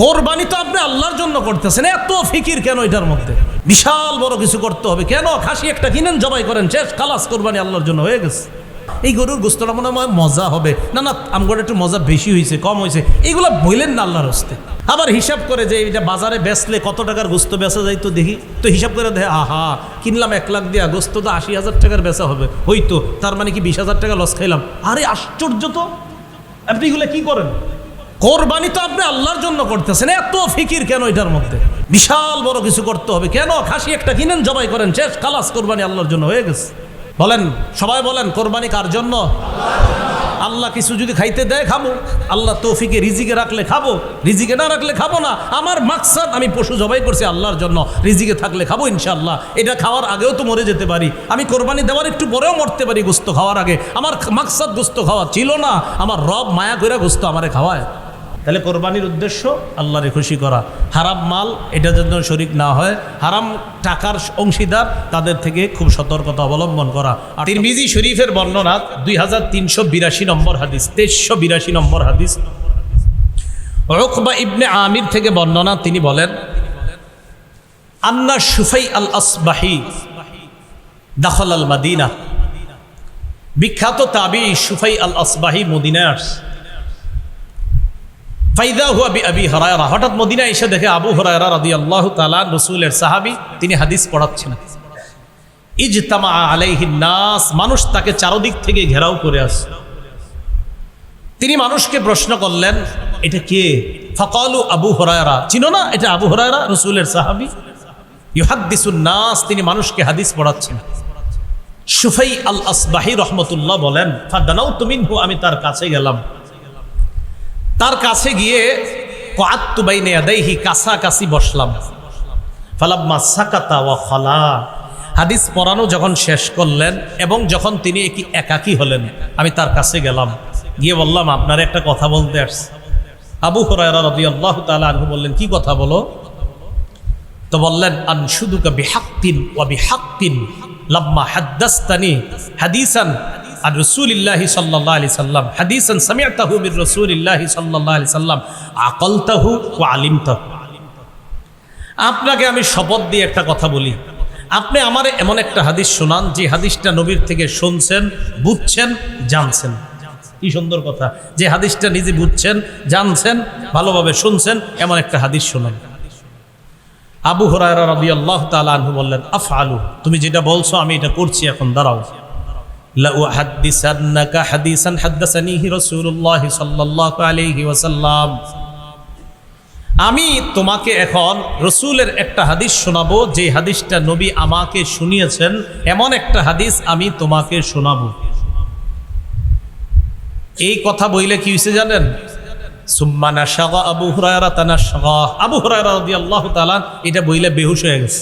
কোরবানি তো আপনি আল্লাহর জন্য করতেছেন, এত ফিকির কেন এটার মধ্যে? বিশাল বড় কিছু করতে হবে কেন? খাসি একটা কিনেন, জবাই করেন, শেষ, খালাস, কোরবানি আল্লাহর জন্য হয়ে গেছে। এই গরুর গোস্তটা মনে হয় মজা হবে, না না আমগর একটু মজা বেশি হয়েছে, কম হয়েছে, এইগুলো বললেন না আল্লাহর হস্তে। আবার হিসাব করে যে এটা বাজারে বেচলে কত টাকার গোস্ত বেচা যায় তো দেখি, তো হিসাব করে দেখে আহা কিনলাম 1 লাখ দিয়া, গোস্ত তো 80,000 টাকার বেচা হবে, হইতো তার মানে কি 20,000 টাকা লস খাইলাম। আরে আশ্চর্য তো, আপনি এগুলো কি করেন? কোরবানি তো আপনি আল্লাহর জন্য করতেছেন, এত ফিকির কেন এটার মধ্যে? বিশাল বড় কিছু করতে হবে কেন? খাসি একটা কিনেন, জবাই করেন, শেষ, খালাস, কোরবানি আল্লাহর জন্য হয়ে গেছে। বলেন, সবাই বলেন, কোরবানি কার জন্য? আল্লাহ কিছু যদি খাইতে দেয় খাবো, আল্লাহ তৌফিকে রিজিকে রাখলে খাবো, রিজিকে না রাখলে খাবো না। আমার মাকসাদ আমি পশু জবাই করছি আল্লাহর জন্য, রিজিকে থাকলে খাবো ইনশাআল্লাহ। এটা খাওয়ার আগেও তো মরে যেতে পারি, আমি কোরবানি দেওয়ার একটু পরেও মরতে পারি গোস্ত খাওয়ার আগে। আমার মাকসাদ গোস্ত খাওয়া ছিল না, আমার রব মায়া করে গোস্ত আমারে খাওয়ায়। তাহলে কোরবানির উদ্দেশ্য আল্লাহরে খুশি করা। হারাম মাল এটা যেন শরিক না হয়, হারাম টাকার অংশীদার তাদের থেকে খুব সতর্কতা অবলম্বন করা। আর তিরমিজি শরীফের বর্ণনা 2382 নম্বর হাদিস, 2382 নম্বর হাদিস, উকবা ইবনে আমির থেকে বর্ণনা। তিনি বলেন, আন্না শুফাই আল আসবাহি দাখাল আল মাদিনা। বিখ্যাত তাবি শুফাই আল আসবাহি মদিনায় আসছে। ফাইদা হুয়া বিআবি হুরায়রা, হঠাৎ মদিনায় এসে দেখে আবু হুরায়রা রাদিয়াল্লাহু তাআলা, রাসূলের সাহাবী, তিনি হাদিস পড়াচ্ছেন। ইজতামা আলাইহিন নাস, মানুষ তাকে চারদিক থেকে ঘেরাও করে আসে। তিনি মানুষকে প্রশ্ন করলেন, এটা কে? ফাকালু আবু হুরায়রা, চিনো না এটা আবু হুরায়রা, রাসূলের সাহাবী। ইউহাদ্দিসুন নাস, তিনি মানুষকে হাদিস পড়াচ্ছেন। শুফাই আল আসবাহি রাহমাতুল্লাহ বলেন, ফাদানাউতু মিনহু, আমি তার কাছে গেলাম। তার কাছে গিয়ে কআত্তু বাইনা ইয়াদাইহি, কাছাকাছি বসলাম। ফালাম্মা সাকাতা ওয়া খালা, হাদিস পড়ানো যখন শেষ করলেন এবং যখন তিনি একাকী হলেন, আমি তার কাছে গেলাম, গিয়ে বললাম, আপনার একটা কথা বলতে আসছি। আবু হুরায়রা রাদিয়াল্লাহু তাআলা আনহু বললেন, কি কথা বলো? তো বললেন, আনশুদুকা বিহাক্কিন ওয়া বিহাক্কিন লাম্মা হাদ্দাসতানি হাদিসান আর রাসূলিল্লাহি সাল্লাল্লাহু আলাইহি সাল্লাম, হাদিসান সামি'তাহু মির রাসূলিল্লাহি সাল্লাল্লাহু আলাইহি সাল্লাম, আকালতাহু ওয়া আলিমতাহু। আপনাকে আমি শপথ দিয়ে একটা কথা বলি, আপনি আমারে এমন একটা হাদিস শোনান যে হাদিসটা নবীর থেকে শুনছেন, বুঝছেন, জানছেন। কি সুন্দর কথা, যে হাদিসটা নিজে বুঝছেন, জানছেন, ভালোভাবে শুনছেন, এমন একটা হাদিস শোনান। আবু হুরায়রা রাদিয়াল্লাহু তাআলা আনহু বললেন, আফআলু, তুমি যেটা বলছো আমি এটা করছি, এখন দাঁড়াও। লা উহাদ্দিসান্নাকা হাদিসান হাদাসানিহি রাসূলুল্লাহ সাল্লাল্লাহু আলাইহি ওয়াসাল্লাম, আমি তোমাকে এখন রাসূলের একটা হাদিস শোনাবো, যে হাদিসটা নবী আমাকে শুনিয়েছেন, এমন একটা হাদিস আমি তোমাকে শোনাবো। এই কথা বইলে কি হইছে জানেন? সুম্মা নাশাগা আবু হুরায়রা তানাশাগা, আবু হুরায়রা রাদিয়াল্লাহু তাআলা এটা বইলে বেহুশ হয়ে গেছে।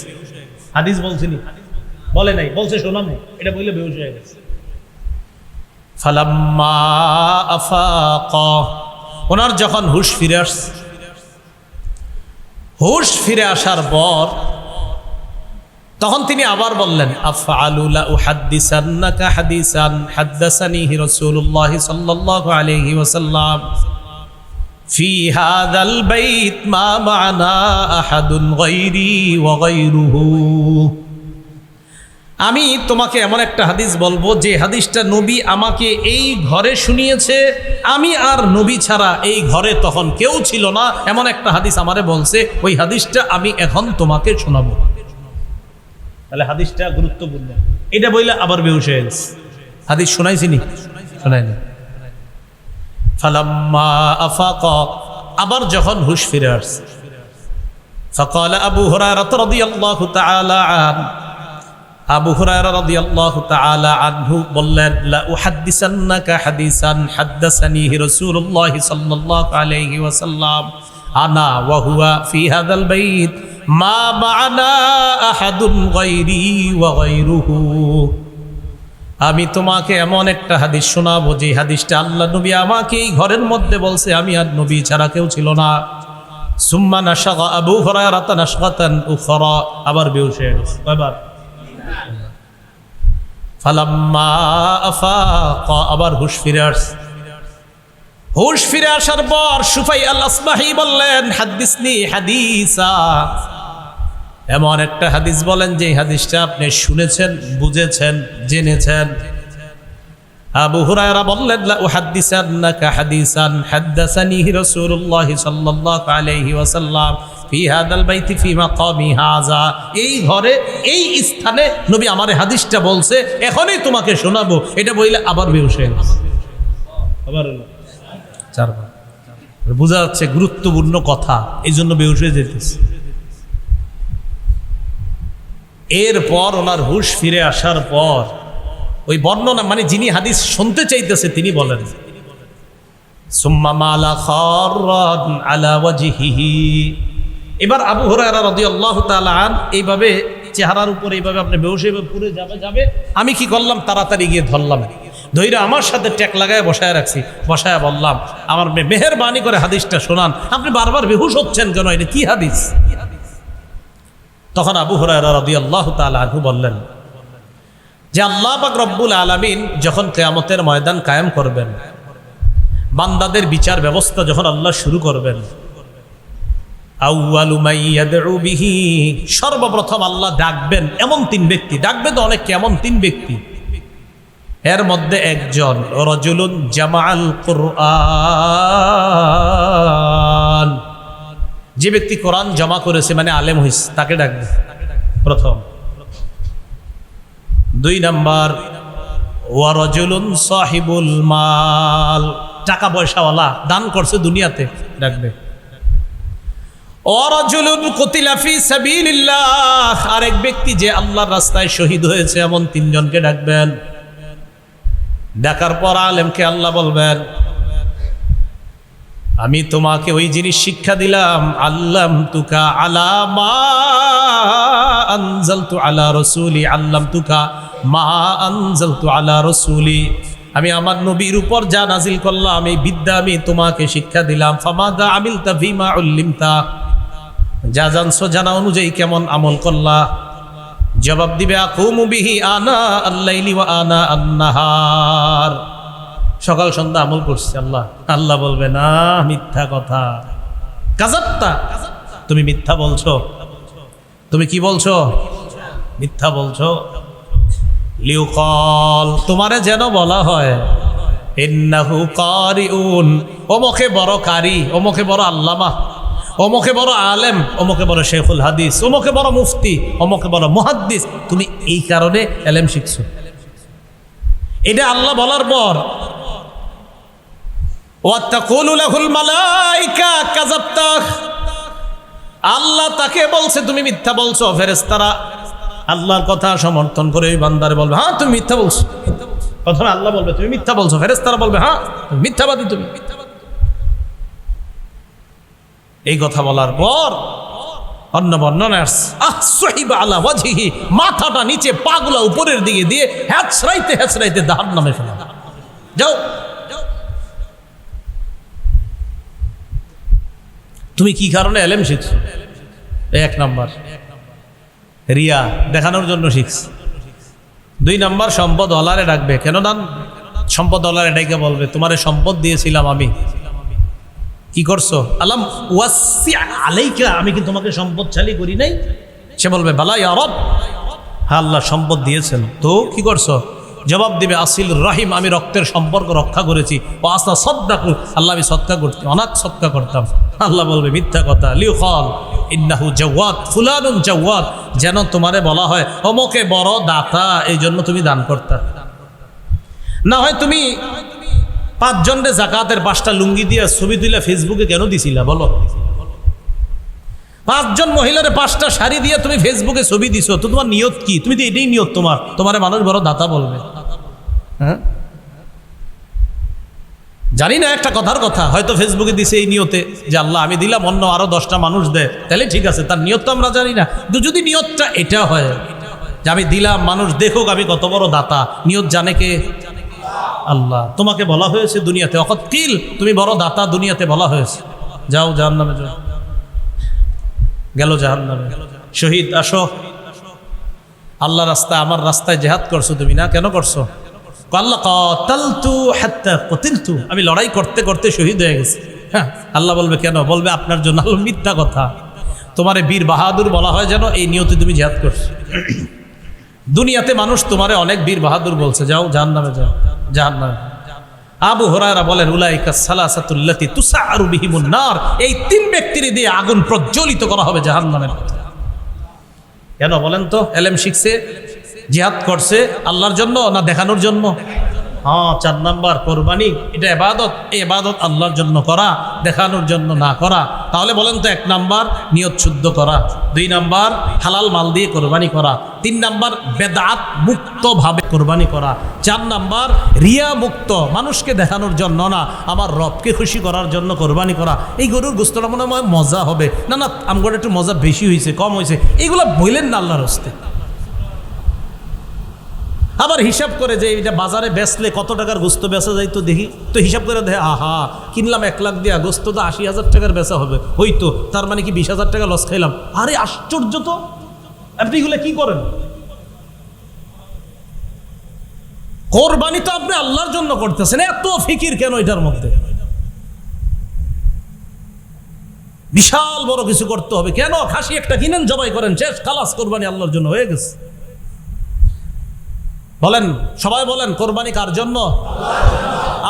হাদিস বলছিনি, বলে নাই, বলছে শোনাবো, এটা বইলে বেহুশ হয়ে গেছে। ফালাম্মা আফাকা, ওনার যখন হুশ ফিরে আসছে, হুশ ফিরে আসার পর তখন তিনি আবার বললেন, আফআলু লা উহাদ্দিসান্নাকা হাদিসান হাদাসানিহি রাসূলুল্লাহ সাল্লাল্লাহু আলাইহি ওয়াসাল্লাম ফি হাযাল বাইত মা মা'না আহাদুন গায়রি ওয়া গায়রুহু। আমি তোমাকে এমন একটা হাদিস বলবো যে হাদিসটা নবী আমাকে এই ঘরে শুনিয়েছে, আমি আর নবী ছাড়া এই ঘরে তখন কেউ ছিল না, এমন একটা হাদিস আমারে বলছে, ওই হাদিসটা আমি এখন তোমাকে শোনাবো। তাহলে হাদিসটা গুরুত্বপূর্ণ। এটা বইলে আবার বেহুশ হয়ে গেছে। হাদিস শোনাইছিনি? শোনাইনি। ফালাম্মা আফাকা, আবার যখন হুশ ফিরে আসছে, ফাকালা আবু হুরায়রা রাদিয়াল্লাহু তাআলা আনহু, আবু হুরায়রা রাদিয়াল্লাহু তাআলা আনহু বললেন, লা উহাদ্দিসান্নাকা হাদিসান হাদাসানিহি রাসূলুল্লাহ সাল্লাল্লাহু আলাইহি ওয়াসাল্লাম আনা ওয়া হুয়া ফি হাযাল বাইত মা মা'না আহাদুন গায়রি ওয়া গায়রুহু। আমি তোমাকে এমন একটা হাদিস শোনাবো যে হাদিসটা আল্লাহ নবী আমাকে এই ঘরের মধ্যে বলছে, আমি আর নবী ছাড়া কেউ ছিল না। সুম্মা নাশাগা আবু হুরায়রা তানাশগাতান উখরা, আবার বেহুশ হয়ে গেছে। কয়বার? ফালাম্মা আফাকা, আবার হুশ ফিরে আসছে। হুশ ফিরে আসার পর সুফাই আল আসবাহি বললেন, হাদিসনি হাদিসা, এমন একটা হাদিস বলেন যে হাদিসটা আপনি শুনেছেন, বুঝেছেন, জেনেছেন। আবু হুরায়রা বললেন, লা উহাদ্দিসান্নাকা হাদিসান হাদাসানিহি রাসূলুল্লাহ সাল্লাল্লাহু আলাইহি ওয়াসাল্লাম ফি হাদাল বাইতি ফি মাকামি হাযা, এই ঘরে এই স্থানে নবী আমারে হাদিসটা বলছে, এখনই তোমাকে শোনাবো। এটা বইলে আবার বেহুশ হয়ে গেছে, আবার চারবার। বোঝা যাচ্ছে গুরুত্বপূর্ণ কথা, এই জন্য বেহুশ হয়ে যেতেছে। এরপর ওনার হুশ ফিরে আসার পর ওই বর্ণনা, মানে যিনি হাদিস শুনতে চাইতেছে তিনি বলেন, সুম্মা মালা খাররান আলা ওয়াজহিহি। এবার আবু হুরায়রা রাদিয়াল্লাহু তাআলা আন এইভাবে চেহারার উপর এইভাবে আপনি বেহুশ হয়ে পুরো যাবে, আমি কি করলাম, তাড়াতাড়ি গিয়ে ধরলাম, ধৈর্য আমার সাথে ট্যাক লাগায় বসায় রাখছি, বসায় বললাম, আমার মেহেরবানি করে হাদিসটা শোনান, আপনি বারবার বেহুশ হচ্ছেন কেন, এটা কি হাদিস? তখন আবু হুরায়রা রাদিয়াল্লাহু তাআলা আনহু বললেন যে আল্লাহ পাক রব্বুল আলামিন যখন কিয়ামতের ময়দান কায়েম করবেন, বান্দাদের বিচার ব্যবস্থা যখন আল্লাহ শুরু করবেন, আউয়ালু মান ইয়াদউ বিহি, সর্বপ্রথম আল্লাহ ডাকবেন এমন তিন ব্যক্তি, ডাকবে তো অনেক, এমন তিন ব্যক্তি, এর মধ্যে একজন রাজুলুন জামাআল কুরআন, যে ব্যক্তি কোরআন জমা করেছে, মানে আলেম হইছে, তাকে ডাকবে প্রথম। দুই নাম্বার ওয়া রাজুলুন সাহিবুল মাল, টাকা পয়সাওয়ালা, দান করছে দুনিয়াতে, ডাকবে। ওয়া রাজুলুন কুতিলা ফি সাবিলিল্লাহ, আরেক ব্যক্তি যে আল্লাহর রাস্তায় শহীদ হয়েছে, এমন তিনজনকে ডাকবেন। ডাকার পর আলেমকে আল্লাহ বলবেন, আমি তোমাকে ওই জিনিস শিক্ষা দিলাম, আল্লামতুকা আলা মা আনজালতু আলা রাসূলি, আল্লামতুকা মা আনজালতু আলা রাসূলি, আমি আমার নবীর উপর যা নাজিল করলাম এই বিদ্যা আমি তোমাকে শিক্ষা দিলাম। ফামাদা আমিলতা ফিমা উল্লিমতা, যা জানছো জানা অনুযায়ী কেমন আমল করলা? জবাব দিবে, আকুমু বিহি আনা আল-লাইলি ওয়া আনা আন-নাহার, সকাল সন্ধ্যা আমল করছে। আল্লাহ বলবে, না, মিথ্যা কথা, কাযাবতা, তুমি মিথ্যা বলছো। তুমি কি বলছো? মিথ্যা বলছো। লিউকাল, তোমারে যেন বলা হয়, ইন্নাহু কারিউন, অমুকে বড় কারি, অমুকে বড় আল্লামা, অমুকে বড় আলেম, অমুকে বড় শেখুল হাদিস, অমুকে বড় মুফতি, অমুকে বড় মুহাদ্দিস, তুমি এই কারণে এলেম শিখছো। এটা আল্লাহ বলার পর ওয়াত্তাকুলু লাহুল মালাইকা কাযাবতা, আল্লাহ তাকে বলছে তুমি মিথ্যা বলছো। ফেরেশতারা আল্লাহর কথা সমর্থন করে ওই বান্দারে বলবে, হ্যাঁ তুমি মিথ্যা বলছো। প্রথমে আল্লাহ বলবে তুমি মিথ্যা বলছো, ফেরেশতারা বলবে হ্যাঁ মিথ্যাবাদী তুমি। এই কথা বলার পর অন্য বর্ণনা আসহিবা আলা ওয়াজহিহি, মাথাটা নিচে, পাগুলা উপরের দিকে দিয়ে হেঁচড়াইতে হেঁচড়াইতে জাহান্নামে ফেলা। যাও, তুমি কি কারণে এলেম শিখছো? এক নাম্বার রিয়া দেখানোর জন্য শিখছ। দুই নাম্বার সম্পদ ওয়ালারে ডাকবে, কেন দান? সম্পদ ওয়ালারে ডাইকে বলবে, তোমারে সম্পদ দিয়েছিলাম আমি, কি করছো? আলাম ওয়াসি আলাইকা, আমি কি তোমাকে সম্পদশালী করি নাই? সে বলবে, বালা ইয়া রব, হ্যাঁ আল্লাহ সম্পদ দিয়েছেন, তো কি করছো? জবাব দিবে, আসিল রাহিম, আমি রক্তের সম্পর্ক রক্ষা করেছি। ও আস্তা সদকাকু, আল্লাহ আমি সদকা করতাম, অনাথ সদকা করতাম। আল্লাহ বলবে মিথ্যা কথা। লিউকাল ইন্নাহু জাওয়াদ, ফুলানুন জাওয়াদ, যেন তোমারে বলা হয় অমুকে বড় দাতা, এই জন্য তুমি দান করতা। না হয় তুমি 5 জনরে জাকাতের 5টা লুঙ্গি দিয়ে ছবি তুলে ফেসবুকে কেন দিছিলা বলো? 5 জন মহিলারে 5টা শাড়ি দিয়ে তুমি ফেসবুকে ছবি দিছো, তো তোমার নিয়ত কি? তুমি তো এটাই নিয়ত তোমারে মানুষ বড় দাতা বলবে। হ্যাঁ জানি না, একটা কথার কথা, হয়তো ফেসবুকে দিছে এই নিয়তে যে আল্লাহ আমি দিলাম, অন্য আরো 10টা মানুষ দেয়, তাহলে ঠিক আছে, তার নিয়ত তো আমরা জানি না। কিন্তু যদি নিয়তটা এটা হয় যে আমি দিলাম, মানুষ দেখুক আমি কত বড় দাতা, নিয়ত জানে কে? আল্লাহ। তোমাকে বলা হয়েছে দুনিয়াতে অকৎকিল, তুমি বড় দাতা, দুনিয়াতে বলা হয়েছে, যাও জাহান্নামে যাও। গেল জাহান্নামে। শহীদ আসো, আল্লাহ রাস্তায়, আমার রাস্তায় জেহাদ করছো তুমি না? কেন করছো? আল্লাহ কাতালতু হাত্তা কুতিলতু, আমি লড়াই করতে করতে শহীদ হয়ে গেছি। হ্যাঁ, আল্লাহ বলবে কেন? বলবে আপনার জন্য। আল্লাহ মিথ্যা কথা, তোমারে বীর বাহাদুর বলা হয় যেন এই নিয়তে তুমি জিহাদ করছো। দুনিয়াতে মানুষ তোমারে অনেক বীর বাহাদুর বলছে, যাও জাহান্নামে যাও, জাহান্নামে। আবু হুরায়রা বলেন উলাইকা সালাসাতুল্লাতি তুসাআরু বিহিমুন নার, এই তিন ব্যক্তির দিয়ে আগুন প্রজ্বলিত করা হবে জাহান্নামের। কেন বলেন তো? এলেম শিখছে, জিহাদ করছে আল্লাহর জন্য না দেখানোর জন্য? হ্যাঁ, 4 নাম্বার কোরবানি, এটা ইবাদত। এই ইবাদত আল্লাহর জন্য করা, দেখানোর জন্য না করা। তাহলে বলেন তো, 1 নাম্বার নিয়ত শুদ্ধ করা, 2 নাম্বার হালাল মাল দিয়ে কোরবানি করা, 3 নাম্বার বেদাত মুক্ত ভাবে কোরবানি করা, 4 নাম্বার রিয়া মুক্ত, মানুষকে দেখানোর জন্য না, আমার রবকে খুশি করার জন্য কোরবানি করা। এই গরুর গোস্তটা মনে হয় মজা হবে, না না আমার একটু মজা বেশি হয়েছে কম হয়েছে, এগুলো বললেন না আল্লাহর হস্তে। আবার হিসাব করে যে এটা বাজারে বেচলে কত টাকার গোস্ত বেচা যায় তো দেখি, তো হিসাব করে দেখে আহা কিনলাম 1 লাখ দিয়া, গোস্ত তো 80,000 টাকার বেচা হবে, হইতো তার মানে কি 20,000 টাকা লস খাইলাম। আরে আশ্চর্য তো, আপনি এগুলো কি করেন? কোরবানি তো আপনি আল্লাহর জন্য করতেছেন, এত ফিকির কেন এটার মধ্যে? বিশাল বড় কিছু করতে হবে কেন? খাসি একটা কিনেন, জবাই করেন, শেষ, খালাস, কোরবানি আল্লাহর জন্য হয়ে গেছে। বলেন, সবাই বলেন, কোরবানি কার জন্য?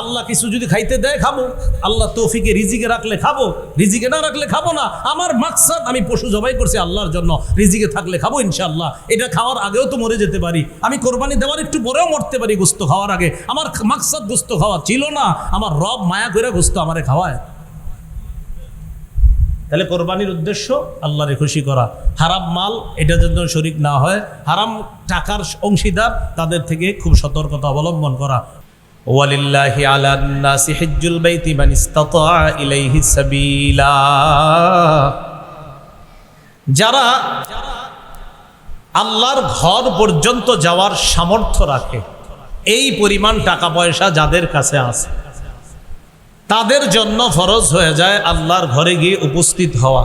আল্লাহ কিছু যদি খাইতে দেয় খাবো, আল্লাহ তৌফিকে রিজিকে রাখলে খাবো, রিজিকে না রাখলে খাবো না। আমার মাকসাদ, আমি পশু জবাই করছি আল্লাহর জন্য, রিজিকে থাকলে খাবো ইনশাআল্লাহ। এটা খাওয়ার আগেও তো মরে যেতে পারি, আমি কোরবানি দেওয়ার একটু পরেও মরতে পারি গোস্ত খাওয়ার আগে। আমার মাকসাদ গোস্ত খাওয়া ছিল না, আমার রব মায়া করে গোস্ত আমারে খাওয়ায়। তাহলে কোরবানির উদ্দেশ্য আল্লাহরে খুশি করা। হারাম মাল এটা যেন শরীক না হয়, হারাম টাকার অংশীদার তাদের থেকে খুব সতর্কতা অবলম্বন করা। ওয়ালিল্লাহি আলান নাসি হিজ্জুল বাইতি মান ইসতাতা ইলাইহি সাবিলা, যারা আল্লাহর ঘর পর্যন্ত যাওয়ার সামর্থ্য রাখে, এই পরিমাণ টাকা পয়সা যাদের কাছে আছে, তাদের জন্য ফরজ হয়ে যায় আল্লাহর ঘরে গিয়ে উপস্থিত হওয়া।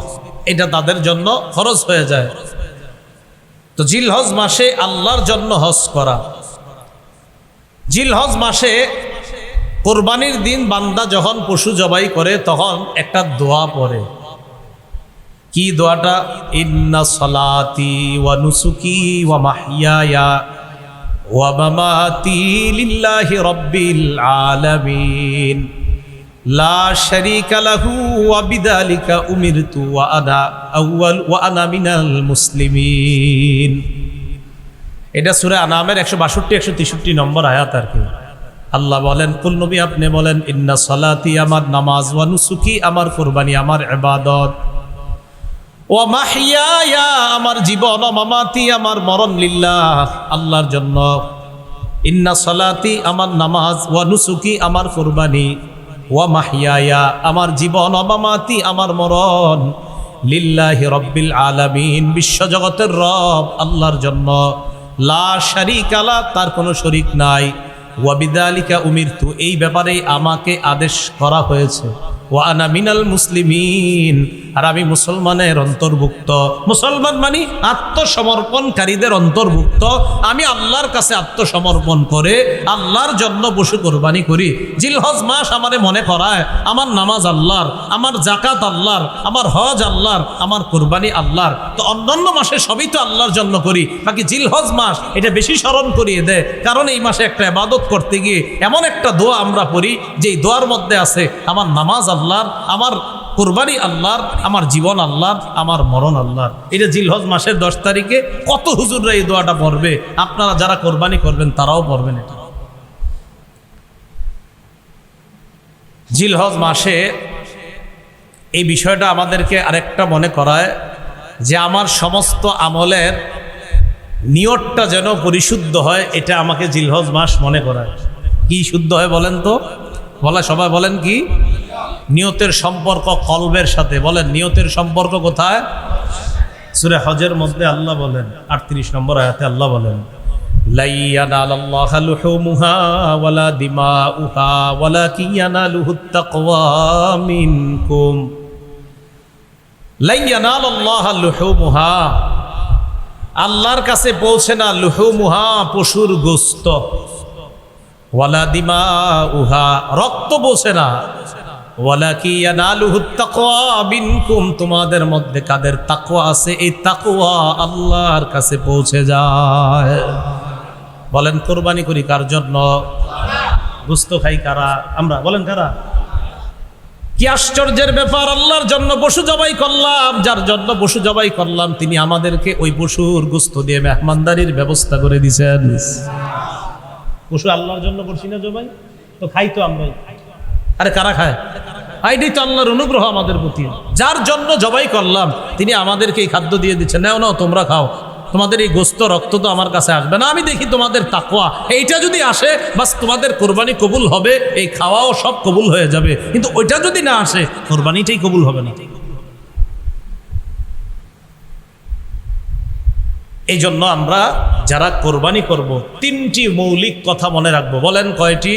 এটা তাদের জন্য ফরজ হয়ে যায়। তো জিলহজ মাসে আল্লাহর জন্য হজ করা। জিলহজ মাসে কোরবানির দিন বান্দা যখন পশু জবাই করে তখন একটা দোয়া পড়ে। কি দোয়াটা? ইন্না সলাতি ওয়া নুসুকি ওয়া মাহইয়ায়া ওয়া মামাতি লিল্লাহি রাব্বিল আলামিন লা শারীকা লাহু ওয়া বিযালিকা উমিরতু ওয়া আনা মিনাল মুসলিমিন। এটা সূরা আনামের 162-163 নম্বর আয়াত আর কি। আল্লাহ বলেন, কুল নবী আপনি বলেন, ইন্না সলাতি আমার নামাজ, ওয়া নুসুকি আমার কুরবানি, আমার ইবাদত, ওয়া মাহইয়ায়া আমার জীবন, ওয়া মামাতি আমার মরণ, লিল্লাহ আল্লাহর জন্য। ইন্না সলাতি আমার নামাজ, ওয়া নুসুকি আমার কুরবানি, ওয়া মাহইয়ায়া আমার জীবন, ওয়া মামাতি আমার মরণ, লিল্লাহি রাব্বিল আলামিন বিশ্বজগতের রব আল্লাহর জন্য। লা শারীকা লা তার কোনো শরীক নাই। ওয়া বিযালিকা উমিরতু এই ব্যাপারেই আমাকে আদেশ করা হয়েছে। ওয়া আনা মিনাল মুসলিমিন আর আমি মুসলমানের অন্তর্ভুক্ত। মুসলমান মানে আত্মসমর্পণকারীদের অন্তর্ভুক্ত। আমি আল্লাহর কাছে আত্মসমর্পণ করে আল্লাহর জন্য পশু কোরবানি করি। জিলহজ মাস আমারে মনে করায় আমার নামাজ আল্লাহর, আমার জাকাত আল্লাহর, আমার হজ আল্লাহর, আমার কোরবানি আল্লাহর। তো অন্যান্য মাসে সবই তো আল্লাহর জন্য করি, বাকি জিলহজ মাস এটা বেশি স্মরণ করিয়ে দেয়। কারণ এই মাসে একটা ইবাদত করতে গিয়ে এমন একটা দোয়া আমরা পড়ি যেই দোয়ার মধ্যে আছে আমার নামাজ আল্লাহর, আমার কোরবানি আল্লাহর, আমার জীবন আল্লাহর, আমার মরণ আল্লাহর। এটা জিলহজ মাসের 10 তারিখে কত হুজুররা এই দোয়াটা পড়বে। আপনারা যারা কোরবানি করবেন তারাও পড়বেন এটা। জিলহজ মাসে এই বিষয়টা আমাদেরকে আরেকটা মনে করায় যে আমার সমস্ত আমলের নিয়তটা যেন পরিশুদ্ধ হয়, এটা আমাকে জিলহজ মাস মনে করায়। কি শুদ্ধ হয় বলেন তো? বলা সবাই বলেন কি? নিয়তের সম্পর্ক কলবের সাথে। বলেন নিয়তের সম্পর্ক কোথায়? সূরা হজের মধ্যে আল্লাহ বলেন, 38 নম্বর আয়াতে আল্লাহ বলেন, লা ইয়ানালাল্লাহু লুহুমুহা ওয়ালা দিমাউহা ওয়ালাকিন ইয়ানালুহুত তাকওয়া মিনকুম। লা ইয়ানালাল্লাহু লুহুমুহা আল্লাহর কাছে পৌঁছে না লুহুমুহা পশুর গোশত। ওয়ালা দিমাউহা, রক্ত বোঝে না, ওয়ালাকি ইয়ানালুহুত তাকওয়া মিনকুম, তোমাদের মধ্যে কাদের তাকওয়া আছে এই তাকওয়া আল্লাহর কাছে পৌঁছে যায়। বলেন কুরবানি করি কার জন্য? গোশত খাই কারা? আমরা। বলেন কারা? কি আশ্চর্যের ব্যাপার, আল্লাহর জন্য পশু জবাই করলাম, যার জন্য পশু জবাই করলাম তিনি আমাদেরকে ওই পশুর গোশত দিয়ে মেহমানদারির ব্যবস্থা করে দিয়েছেন। পশু আল্লাহর জন্য করছি না জবাই, তো খাই তো আমরাই। আরে কারা খায়? এইটাই তো আল্লাহর অনুগ্রহ আমাদের প্রতি। যার জন্য জবাই করলাম তিনি আমাদেরকে এই খাদ্য দিয়ে দিচ্ছেন, নাও নাও তোমরা খাও, তোমাদের এই গোশত রক্ত তো আমার কাছে আসবে না, আমি দেখি তোমাদের তাকওয়া এইটা যদি আসে বাস তোমাদের কোরবানি কবুল হবে, এই খাওয়াও সব কবুল হয়ে যাবে। কিন্তু ওইটা যদি না আসে কোরবানিটাই কবুল হবে না। এই জন্য আমরা যারা কোরবানি করব তিনটি মৌলিক কথা মনে রাখবো। বলেন কয়টি?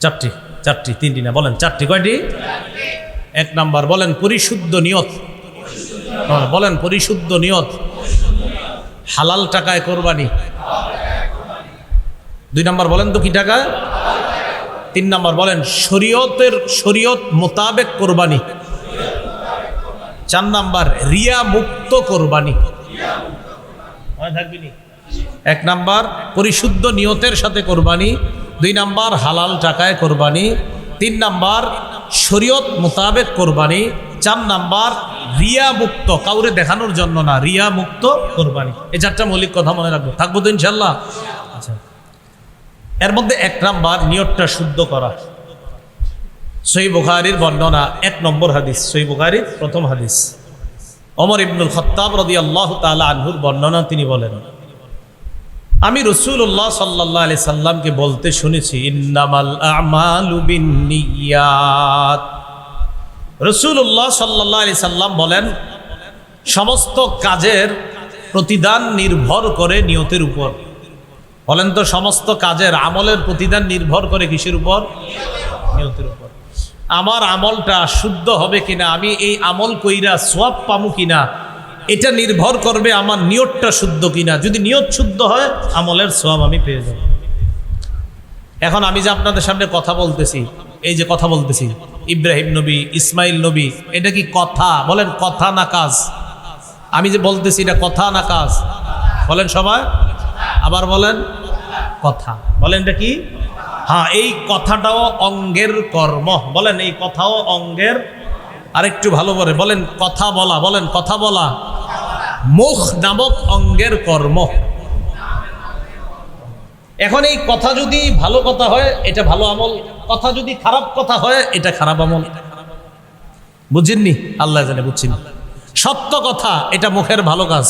চারটি। চারটি, তিনটি না, বলেন চারটি। কয়টি? এক নাম্বার বলেন পরিশুদ্ধ নিয়ত। বলেন পরিশুদ্ধ নিয়ত, হালাল টাকায় কোরবানি। দুই নাম্বার বলেন তো কি টাকা? তিন নাম্বার বলেন শরীয়ত মোতাবেক কোরবানি। চার নাম্বার রিয়া মুক্ত কোরবানি। এক নাম্বার পরিশুদ্ধ নিয়তের সাথে কোরবানি, দুই নাম্বার হালাল টাকায় কোরবানি, তিন নাম্বার শরীয়ত মোতাবেক কোরবানি, চার নাম্বার রিয়া মুক্ত, কাউরে দেখানোর জন্য না, রিয়া মুক্ত কোরবানি। এই চারটা মৌলিক কথা মনে রাখবো, থাকবো তো ইনশাল্লাহ। আচ্ছা, এর মধ্যে এক নাম্বার নিয়তটা শুদ্ধ করা। সহিহ বুখারীর বর্ণনা, 1 নম্বর হাদিস, সহিহ বুখারীর প্রথম হাদিস। ওমর ইবনুল খাত্তাব রাদিয়াল্লাহু তাআলা আনহুর বর্ণনা, তিনি বলেন আমি রাসূলুল্লাহ সাল্লাল্লাহু আলাইহি সাল্লামকে বলতে শুনেছি, ইন্নামাল আ'মালু বিন্নিয়াত। রাসূলুল্লাহ সাল্লাল্লাহু আলাইহি সাল্লাম বলেন সমস্ত কাজের প্রতিদান নির্ভর করে নিয়তের উপর। বলেন তো সমস্ত কাজের আমলের প্রতিদান নির্ভর করে কিসের উপর? নিয়তের উপর। আমার আমলটা শুদ্ধ হবে কিনা, আমি এই আমল কইরা সওয়াব পামু কিনা, এটা নির্ভর করবে আমার নিয়তটা শুদ্ধ কিনা। যদি নিয়ত শুদ্ধ হয় আমলের সওয়াব আমি পেয়ে যাব। এখন আমি যে আপনাদের সামনে কথা বলতেছি, এই যে কথা বলতেছি, ইব্রাহিম নবী, ইসমাইল নবী, এটা কি কথা? বলেন কথা না কাজ? আমি যে বলতেছি এটা কথা না কাজ? বলেন সবাই, আবার বলেন কথা। বলেন এটা কি? হ্যাঁ, এই কথাটাও অঙ্গের কর্ম। বলেন এই কথাও অঙ্গের। আরেকটু ভালো করে বলেন কথা বলা। বলেন কথা বলা মুখ নামক অঙ্গের কর্ম। এখন এই কথা যদি ভালো কথা হয় এটা ভালো আমল, কথা যদি খারাপ কথা হয় এটা খারাপ আমল। বুঝেননি? আল্লাহ জানে বুঝছেন। সত্য কথা এটা মুখের ভালো কাজ,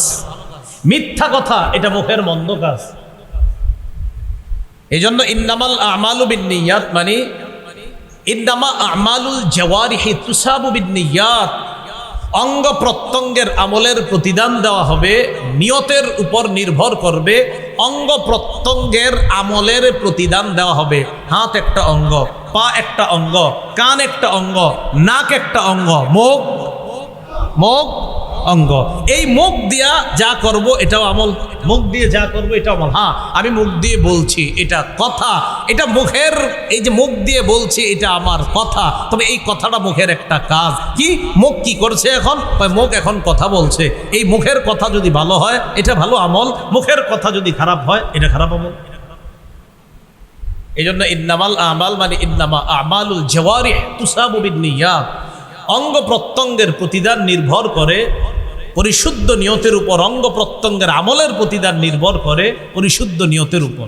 মিথ্যা কথা এটা মুখের মন্দ কাজ। এই জন্য ইন্নামাল আমালু বিন্নিয়াত, মানে ইন্নামা আমালুল জাওয়ারিহি তুসাবু বিন্নিয়াত। অঙ্গ প্রত্যঙ্গের আমলের প্রতিদান দেওয়া হবে, নিয়তের উপর নির্ভর করবে। অঙ্গ প্রত্যঙ্গের আমলের প্রতিদান দেওয়া হবে। হাত একটা অঙ্গ, পা একটা অঙ্গ, কান একটা অঙ্গ, নাক একটা অঙ্গ, মুখ অঙ্গ। এই মুখ দিয়া যা করব এটাও আমল, মুখ দিয়ে যা করব এটা আমল। হ্যাঁ, আমি মুখ দিয়ে বলছি এটা কথা, এটা মুখের, এই যে মুখ দিয়ে বলছি এটা আমার কথা, তবে এই কথাটা মুখের একটা কাজ। কি মুখ কি করছে এখন? মুখ এখন কথা বলছে। এই মুখের কথা যদি ভালো হয় এটা ভালো আমল, মুখের কথা যদি খারাপ হয় এটা খারাপ আমল। এই জন্য ইন্নামাল আমাল মানে ইন্নামা আমালুল জাওয়ারিহ তুসাবু বিন্নিয়াত। অঙ্গ প্রত্যঙ্গের প্রতিদান নির্ভর করে পরিশুদ্ধ নিয়তের উপর, অঙ্গ প্রত্যঙ্গের আমলের প্রতিদান নির্ভর করে পরিশুদ্ধ নিয়তের উপর।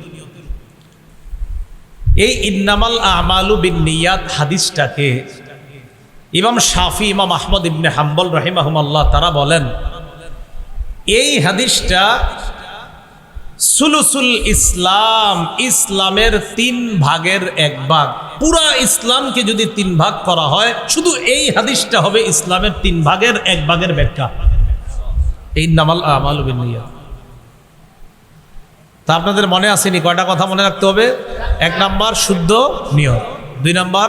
এই ইন্নামাল আমালু বিন্নিয়াত হাদিসটাকে ইমাম শাফি, ইমাম আহমদ ইবনে হাম্বল রাহিমাহুমাল্লাহ তারা বলেন এই হাদিসটা সুলুসুল ইসলাম, ইসলামের 3 ভাগের 1 ভাগ। পুরা ইসলামকে যদি 3 ভাগ করা হয়, শুধু এই হাদিসটা হবে ইসলামের 3 ভাগের 1 ভাগের ব্যাখ্যা। ইন্নামাল আমালু বিন্নিয়াত। তা আপনাদের মনে আসেনি? কয়টা কথা মনে রাখতে হবে? 1 নাম্বার শুদ্ধ নিয়ত, 2 নাম্বার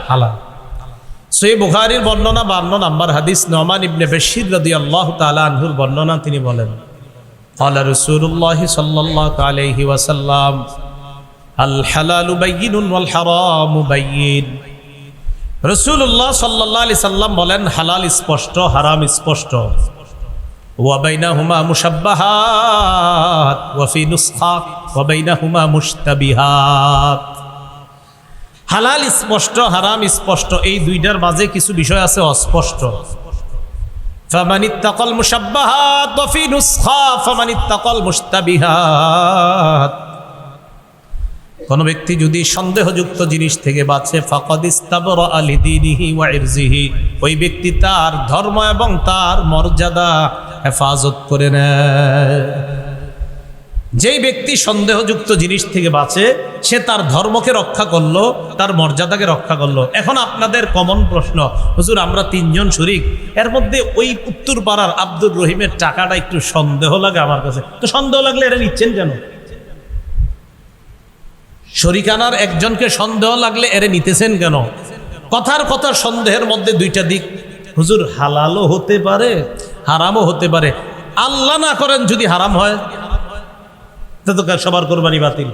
হালাল। সহিহ বুখারীর বর্ণনা 52 নাম্বার হাদিস, নুমান ইবনে বাশীর রাদিয়াল্লাহু তাআলা আনহুর বর্ণনা, তিনি বলেন قال رسول الله صلى الله عليه وسلم আল হালালু বাইয়িনুন ওয়াল হারামু বাইয়িন। রাসূলুল্লাহ সাল্লাল্লাহু আলাইহি সাল্লাম বলেন, হালাল স্পষ্ট, হারাম স্পষ্ট। ওয়া বাইনাহুমা মুশাব্বাহাত ওয়া ফি নুসখা ওয়া বাইনাহুমা মুশতাবিহাত। হালাল স্পষ্ট, হারাম স্পষ্ট, এই দুইটার মাঝে কিছু বিষয় আছে অস্পষ্ট। ফামানিত্তাকাল মুশাব্বাহাত ওয়া ফি নুসখা ফামানিত্তাকাল মুশতাবিহাত। কোন ব্যক্তি যদি সন্দেহযুক্ত জিনিস থেকে বাঁচে, ফাকাদ ইস্তাবরা লিদীনিহি ওয়া ইরজিহি, ওই ব্যক্তি তার ধর্ম এবং তার মর্যাদা হেফাজত করে নেয়। যেই ব্যক্তি সন্দেহযুক্ত জিনিস থেকে বাঁচে, সে তার ধর্মকে রক্ষা করলো, তার মর্যাদাকে রক্ষা করলো। এখন আপনাদের কমন প্রশ্ন, হুজুর আমরা তিনজন শরীক, এর মধ্যে ওই উত্তর পাড়ার আব্দুর রহিমের টাকাটা একটু সন্দেহ লাগে আমার কাছে, তো সন্দেহ লাগলে এটা নিচ্ছেন কেন? শরিকানার একজনকে সন্দেহ লাগলে এরে নিতেছেন কেন? কথার কথা সন্দেহের মধ্যে দুইটা দিক, হুজুর হালালও হতে পারে হারামও হতে পারে। আল্লাহ না করেন যদি হারাম হয়, তো সবার কোরবানি বাতিল।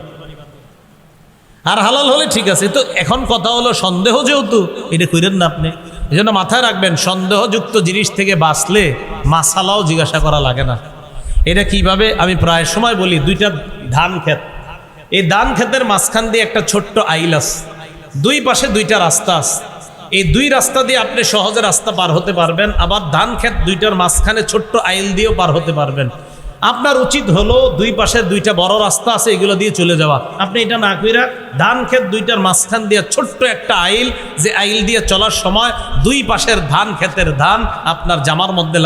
আর হালাল হলে ঠিক আছে। তো এখন কথা হলো সন্দেহ যেহেতু, এটা কইরেন না আপনি। এই জন্য মাথায় রাখবেন, সন্দেহযুক্ত জিনিস থেকে বাঁচলে মাসালাও জিজ্ঞাসা করা লাগে না। এটা কিভাবে আমি প্রায় সময় বলি, দুইটা ধান ক্ষেত, এই ধান ক্ষেতের মাঝখান দিয়ে একটা ছোট্ট আইল আছে, দুই পাশে দুইটা রাস্তা আছে। এই দুই রাস্তা দিয়ে আপনি সহজে রাস্তা পার হতে পারবেন, আবার ধান ক্ষেত দুইটার মাঝখানে ছোট্ট আইল দিয়েও পার হতে পারবেন। আপনার উচিত হলো দুই পাশে দুইটা বড় রাস্তা আছে, এগুলো দিয়ে চলে যাওয়া। আপনি এটা না কইরা ধান ক্ষেত দুইটার মাঝখান দিয়ে ছোট্ট একটা আইল, যে আইল দিয়ে চলার সময় দুই পাশের ধান ক্ষেতের ধান আপনার জামার মধ্যে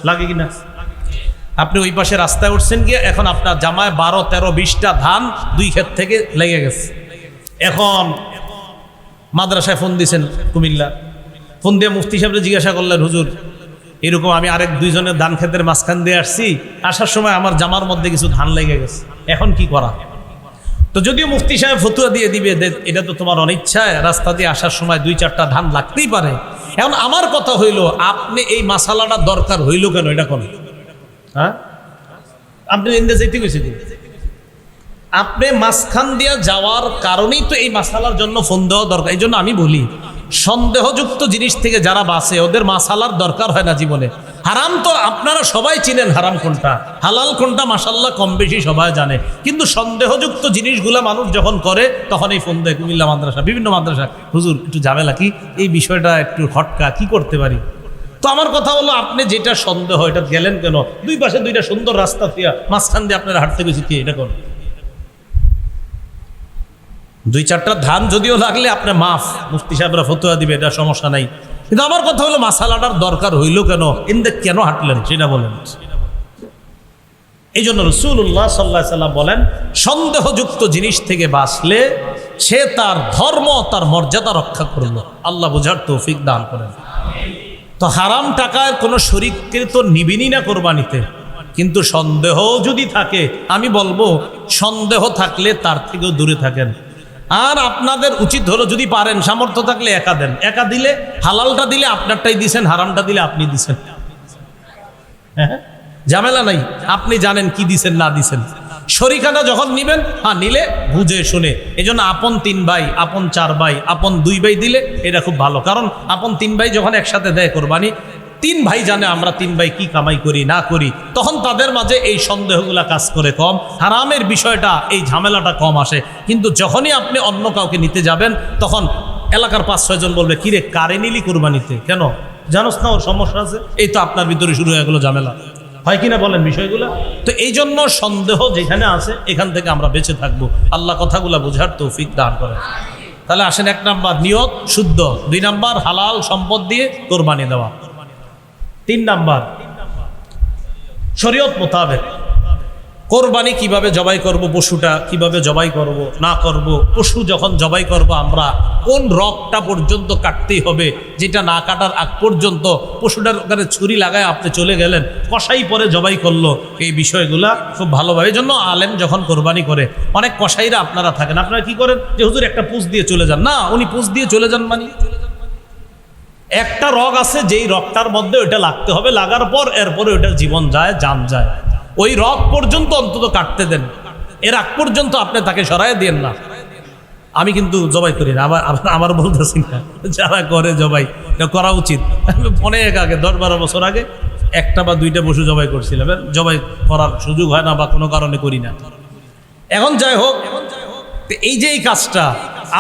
লাগে কিনা? আপনি ওই পাশে রাস্তায় উঠছেন গিয়ে, এখন আপনার জামায় 12, 13, 20টা ধান দুই ক্ষেত থেকে লেগে গেছে। এখন মাদ্রাসায় ফোন দিয়েছেন কুমিল্লা, ফোন দিয়ে মুফতি সাহেবরে জিজ্ঞাসা করলেন, হুজুর এরকম আমি আরেক দুইজনের ধান ক্ষেতের মাঝখান দিয়ে আসছি, আসার সময় আমার জামার মধ্যে কিছু ধান লেগে গেছে, এখন কি করা? তো যদিও মুফতি সাহেব ফতুয়া দিয়ে দিবে, এটা তো তোমার অনিচ্ছায়, রাস্তা দিয়ে আসার সময় 2-4টা ধান লাগতেই পারে। এখন আমার কথা হইল, আপনি এই মাসালাটা দরকার হইল কেন? এটা কোন হ্যাঁ, আপনি ইন্দে যেতে গেছিলেন, আপনি মাঝখান দিয়ে যাওয়ার কারণেই তো এই মাসালার জন্য ফোন দেওয়া দরকার। এই জন্য আমি বলি, সন্দেহযুক্ত জিনিস থেকে যারা বাঁচে ওদের মাসালার দরকার হয় না জীবনে। হারাম তো আপনারা সবাই চিনেন, হারাম কোনটা হালাল কোনটা মাশাআল্লাহ কম বেশি সবাই জানে, কিন্তু সন্দেহযুক্ত জিনিসগুলা মানুষ যখন করে তখন এই ফোন দেয় কুমিল্লা মাদ্রাসা, বিভিন্ন মাদ্রাসা, হুজুর একটু ঝামেলা, কি এই বিষয়টা একটু হটকা, কি করতে পারি? তো আমার কথা হলো, আপনি যেটা সন্দেহ এটা গেলেন কেন? দুই পাশে দুইটা সুন্দর রাস্তা থিয়া মাঝখান দিয়ে আপনারা হাঁটতে গেছি, কি এটা করুন? 2-4টা ধান যদিও লাগলে আপনি মাফ, মুফতি সাহেবরা ফতুয়া দিবে, এটা সমস্যা নাই। কিন্তু আমার কথা হলো, মাসালাটার দরকার হইল কেন? ইন্দে কেন হাঁটলেন সেটা বলেন। এই জন্য রাসূলুল্লাহ সাল্লাল্লাহু আলাইহি সাল্লাম বলেন, সন্দেহযুক্ত জিনিস থেকে বাঁচলে সে তার ধর্ম, তার মর্যাদা রক্ষা করল। আল্লাহ বোঝার তৌফিক দান করেন। তো হারাম টাকার কোনো শরীককে তো নিবিনি না কোরবানিতে, কিন্তু সন্দেহ যদি থাকে, আমি বলবো সন্দেহ থাকলে তার থেকেও দূরে থাকেন। আর আপনাদের উচিত হলো, যদি পারেন সামর্থ্য থাকলে একা দেন। একা দিলে হালালটা দিলে আপনারটাই দিছেন, হারামটা দিলে আপনি দিছেন, হ্যাঁ ঝামেলা নাই, আপনি জানেন কি দিছেন না দিছেন। শরিকানা যখন নিবেন, হ্যাঁ নিলে বুঝে শুনে। এই জন্য আপন 3 ভাই, আপন 4 ভাই, আপন 2 ভাই দিলে এটা খুব ভালো। কারণ আপন 3 ভাই যখন একসাথে দেয় কোরবানি, 3 ভাই জানে আমরা 3 ভাই কি কামাই করি না করি, তখন তাদের মাঝে এই সন্দেহগুলা কাজ করে কম, হারামের বিষয়টা এই ঝামেলাটা কম আসে। কিন্তু যখনই আপনি অন্য কাউকে নিতে যাবেন, তখন এলাকার 5-6 জন বলবে, কিরে কারে নিলি কোরবানিতে, কেন জানোস না ওর সমস্যা আছে? এই তো আপনার ভিতরে শুরু হয়ে গেল ঝামেলা, হয় কিনা বলেন বিষয়গুলো? তো এই জন্য সন্দেহ যেখানে আছে এখান থেকে আমরা বেঁচে থাকবো। আল্লাহ কথাগুলা বোঝার তৌফিক দান করেন। তাহলে আসেন, 1 নাম্বার নিয়ত শুদ্ধ, 2 নাম্বার হালাল সম্পদ দিয়ে কোরবানি দেওয়া, 3 নাম্বার শরীয়ত মোতাবেক কোরবানি কিভাবে জবাই করব, পশুটা কিভাবে জবাই করব না করব। পশু যখন জবাই করব আমরা কোন রগটা পর্যন্ত কাটতেই হবে, যেটা না কাটার আগ পর্যন্ত পশুটার ওখানে ছুরি লাগায় আপনি চলে গেলেন, কসাই পরে জবাই করলো, এই বিষয়গুলা খুব ভালোভাবে। এই জন্য আলেম যখন কোরবানি করে, অনেক কসাইরা আপনারা থাকেন, আপনারা কি করেন যে হুজুর একটা পুষ দিয়ে চলে যান, না উনি পুষ দিয়ে চলে যান মানে একটা রগ আছে, যেই রগটার মধ্যে ওইটা লাগতে হবে, লাগার পর এরপরে ওইটার জীবন যায়, জান যায়, ওই রগ পর্যন্ত অন্তত কাটতে দেন, এর আগ পর্যন্ত আপনি তাকে সরাই দেন না। আমি কিন্তু জবাই করি না, আমার বলতেছি না, যারা করে জবাই এটা করা উচিত। আমি অনেক আগে 10-12 বছর আগে একটা বা দুইটা পশু জবাই করছিলাম, জবাই করার সুযোগ হয় না বা কোনো কারণে করি না। এখন যাই হোক, এই যে এই কাজটা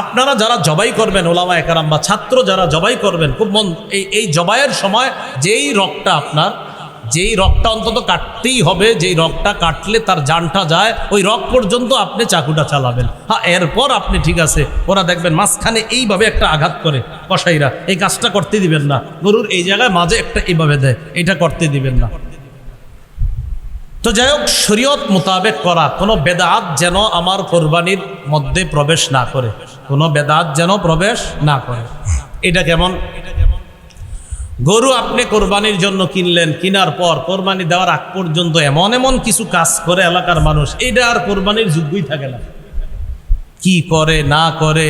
আপনারা যারা জবাই করবেন, ওলামায়ে কেরাম বা ছাত্র যারা জবাই করবেন, খুব এই জবাইয়ের সময় যেই রগটা অন্তত কাটতেই হবে, যেই রগটা কাটলে তার জানটা যায়, ওই রগ পর্যন্ত আপনি চাকুটা চালাবেন। হ্যাঁ, এরপর আপনি ঠিক আছে, ওরা দেখবেন মাঝখানে এইভাবে একটা আঘাত করে কসাইরা, এই কাজটা করতে দিবেন না। গরুর এই জায়গায় মাঝে একটা এইভাবে দেয়, এটা করতে দিবেন না। তো যাই হোক, শরীয়ত মোতাবেক করা, কোনো বেদাত যেন আমার কোরবানির মধ্যে প্রবেশ না করে, কোনো বেদাত যেন প্রবেশ না করে। এটা কেমন? গরু আপনি কোরবানির জন্য কিনলেন, কেনার পর কোরবানি দেওয়ার আগ পর্যন্ত এমন এমন কিছু কাজ করে এলাকার মানুষ, এটা আর কোরবানির যোগ্যই থাকে না। কি করে না করে,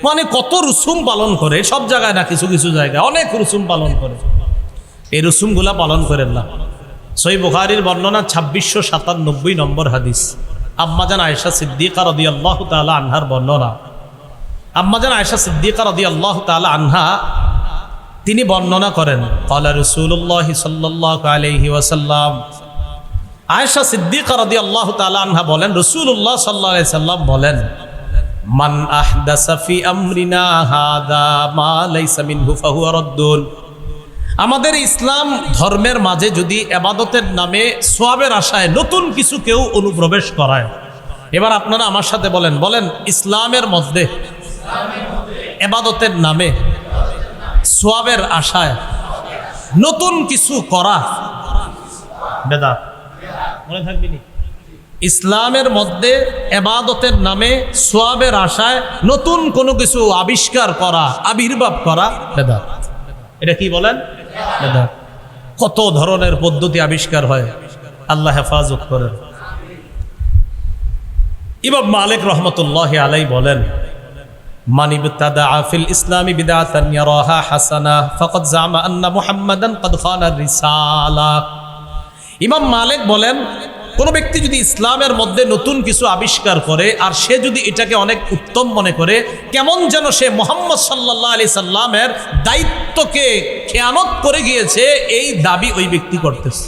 মানে কত রুসুম পালন করে, সব জায়গায় না, কিছু কিছু জায়গায় অনেক রুসুম পালন করে। এই রুসুমগুলা পালন করেন না। সহিহ বুখারীর বর্ণনা 2697 নম্বর হাদিস, আম্মাজান আয়েশা সিদ্দিকা রাদিয়াল্লাহু তাআলা আনহার বর্ণনা। আম্মাজান আয়েশা সিদ্দিকা রাদিয়াল্লাহু তাআলা আনহা তিনি বর্ণনা করেন, ক্বালা রাসূলুল্লাহ সাল্লাল্লাহু আলাইহি ওয়াসাল্লাম, আয়েশা সিদ্দিকা রাদিয়াল্লাহু তাআলা আনহা বলেন, রাসূলুল্লাহ সাল্লাল্লাহু আলাইহি সাল্লাম বলেন, মান আহদাসা ফি আমরিনা হাদা মা লাইসা মিনহু ফাহুয়া রাদ্দুন। আমাদের ইসলাম ধর্মের মাঝে যদি ইবাদতের নামে সওয়াবের আশায় নতুন কিছু কেউ অনুপ্রবেশ করায়, এবার আপনারা আমার সাথে বলেন, ইসলামের মধ্যে ইবাদতের নামে সওয়াবের আশায় নতুন কিছু করা বেদাত। মনে থাকবে নি? ইসলামের মধ্যে ইবাদতের নামে সওয়াবের আশায় নতুন কোনো কিছু আবিষ্কার করা, আবির্ভাব করা বেদাত। এটা কি বলেন? বেদাত। কত ধরনের পদ্ধতি আবিষ্কার হয়, আল্লাহ হেফাজত করেন। ইমাম মালিক রাহমাতুল্লাহি আলাইহি বলেন, মান ইবতাদা ফিল ইসলামি বিদআতান ইয়ারাহা হাসানা ফাকাদ জামা আন্না মুহাম্মাদান ক্বাদ খানা রিসালা। ইমাম মালিক বলেন, কোন ব্যক্তি যদি ইসলামের মধ্যে নতুন কিছু আবিষ্কার করে আর সে যদি এটাকে অনেক উত্তম মনে করে, কেমন যেন সে মুহাম্মদ সাল্লাল্লাহু আলাইহি সাল্লামের দায়িত্বকে খেয়ানত করে গিয়েছে, এই দাবি ওই ব্যক্তি করতেছে।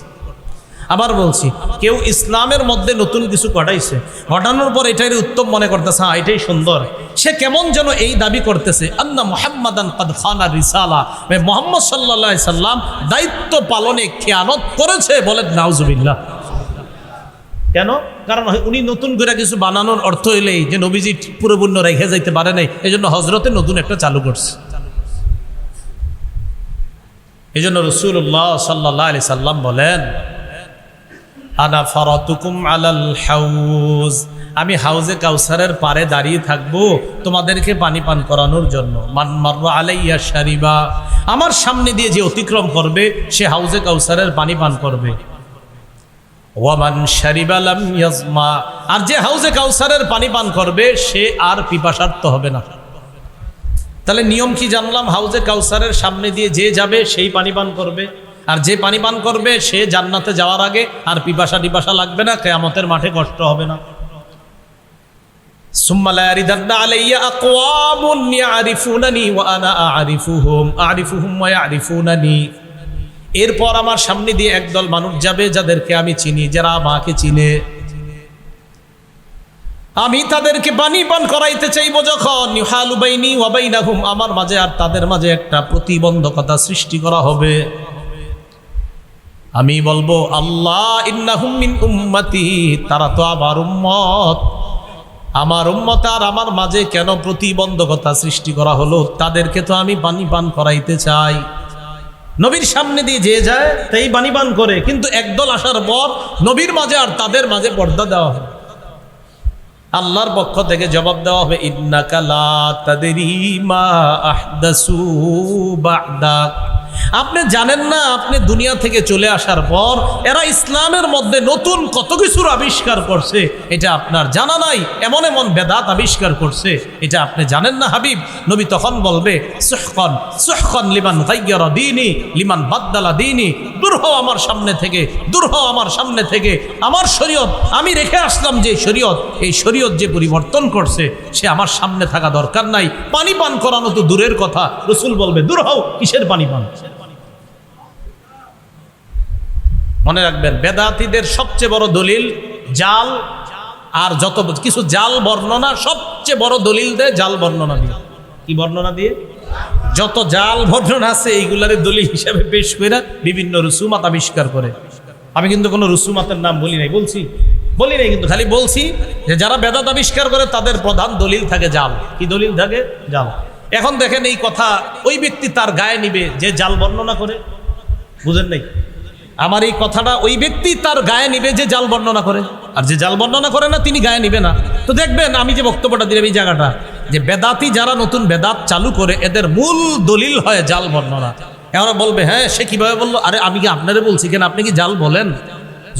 আবার বলছি, কেউ ইসলামের মধ্যে নতুন কিছু ঘটাইছে, ঘটানোর পর এটাই উত্তম মনে করতেছে, হ্যাঁ এটাই সুন্দর, সে কেমন যেন এই দাবি করতেছে, আন্না মুহাম্মাদান ক্বাদ খানা রিসালা, মুহাম্মদ সাল্লাল্লাহু আলাইহি সাল্লাম দায়িত্ব পালনে খেয়ানত করেছে। বলেন নাউজুবিল্লাহ। কেন? কারণ উনি নতুন করে কিছু বানানোর অর্থ হইলেই যে নবীজি পরিপূর্ণ রেখে যাইতে পারে নাই, এই জন্য হজরতে নতুন একটা চালু করছে। এই জন্য রাসূলুল্লাহ সাল্লাল্লাহু আলাইহি সাল্লাম বলেন, আনা ফারাতুকুম আলাল হাউজ, আমি হাউজে কাউসারের পারে দাঁড়িয়ে থাকবো তোমাদেরকে পানি পান করানোর জন্য। মান মাররা আলাইয়া শারিবা, আমার সামনে দিয়ে যে অতিক্রম করবে সে হাউজে কাউসারের পানি পান করবে। ওয়ামান শারিবা লাম ইয়াজমা, আর যে হাউজে কাউসারের পানি পান করবে সে আর পিপাসার্ত হবে না। তাহলে নিয়ম কি জানলাম? হাউজে কাউসারের সামনে দিয়ে যে যাবে সেই পানি পান করবে, আর যে পানি পান করবে সে জান্নাতে যাওয়ার আগে আর পিপাসা লাগবে না, কিয়ামতের মাঠে কষ্ট হবে না। সুম্মা লা ইয়ারিদান্না আলাইয়া আকওয়ামুন ইয়ারিফুনানি ওয়া আনা আরিফুহুম ওয়া ইয়ারিফুনানি। এরপর আমার সামনে দিয়ে একদল মানুষ যাবে যাদেরকে আমি চিনি, যারা আমাকে চিনে, আমি তাদেরকে পানি পান করাইতে চাইবো। যখন ইউহালু বাইনি ওয়া বাইনাহুম, আমার মাঝে আর তাদের মাঝে একটা প্রতিবন্ধকতা সৃষ্টি করা হবে। আমি বলবো, আল্লাহ ইন্নাহুম মিন উম্মতি, তারা তো আমার উম্মত, আমার উম্মত আর আমার মাঝে কেন প্রতিবন্ধকতা সৃষ্টি করা হলো? তাদেরকে তো আমি পানি পান করাইতে চাই। নবীর সামনে দিয়ে যে যায় তাই পানি পান করে, কিন্তু একদল আসার পর নবীর মাঝে আর তাদের মাঝে পর্দা দেওয়া হবে। আল্লাহর পক্ষ থেকে জবাব দেওয়া হবে, ইন্নাকা লা তাদরি মা আহদাসু বা'দাক, আপনি জানেন না, আপনি দুনিয়া থেকে চলে আসার পর এরা ইসলামের মধ্যে নতুন কত কিছুর আবিষ্কার করছে, এটা আপনার জানা নাই। এমন এমন বেদাত আবিষ্কার করছে, এটা আপনি জানেন না হাবিব। নবী তখন বলবে, সুহকান সুহকান লিমান গায়্যারা দীনি লিমান বাদদালা দীনি, দূর হও আমার সামনে থেকে, দূর হও আমার সামনে থেকে। আমার শরীয়ত, আমি রেখে আসলাম যে শরীয়ত, এই শরীয়ত যে পরিবর্তন করছে সে আমার সামনে থাকা দরকার নাই। পানি পান করানো তো দূরের কথা, রাসূল বলবে দূর হও, কিসের পানি পান? মনে রাখবেন, বেদাতীদের সবচেয়ে বড় দলিল জাল, আর যত কিছু জাল বর্ণনা, সবচেয়ে বড় দলিল দেয় জাল বর্ণনা দিয়ে। কি বর্ণনা দিয়ে? যত জাল বর্ণনা আছে এইগুলারে দলিল হিসাবে পেশ করে বিভিন্ন রুসুমাত আবিষ্কার করে। আমি কিন্তু কোনো রুসুমাতের নাম বলি নাই, বলি নাই, কিন্তু খালি বলছি যে যারা বেদাত আবিষ্কার করে তাদের প্রধান দলিল থাকে জাল। কি দলিল থাকে? জাল। এখন দেখেন এই কথা ওই ব্যক্তি তার গায়ে নিবে যে জাল বর্ণনা করে। বুঝেন নাই? আমার এই কথাটা ওই ব্যক্তি তার গায়ে নিবে যে জাল বর্ণনা করে, আর যে জাল বর্ণনা করে না তিনি গায়ে নিবে না। তো দেখবেন আমি যে বক্তব্যটা দিলাম এই জায়গাটা, যে বেদাতি যারা নতুন বেদাত চালু করে এদের মূল দলিল হয় জাল বর্ণনা। এরা বলবে হ্যাঁ সে কিভাবে বললো, আরে আমি কি আপনারে বলছি কেন, আপনি কি জাল বলেন?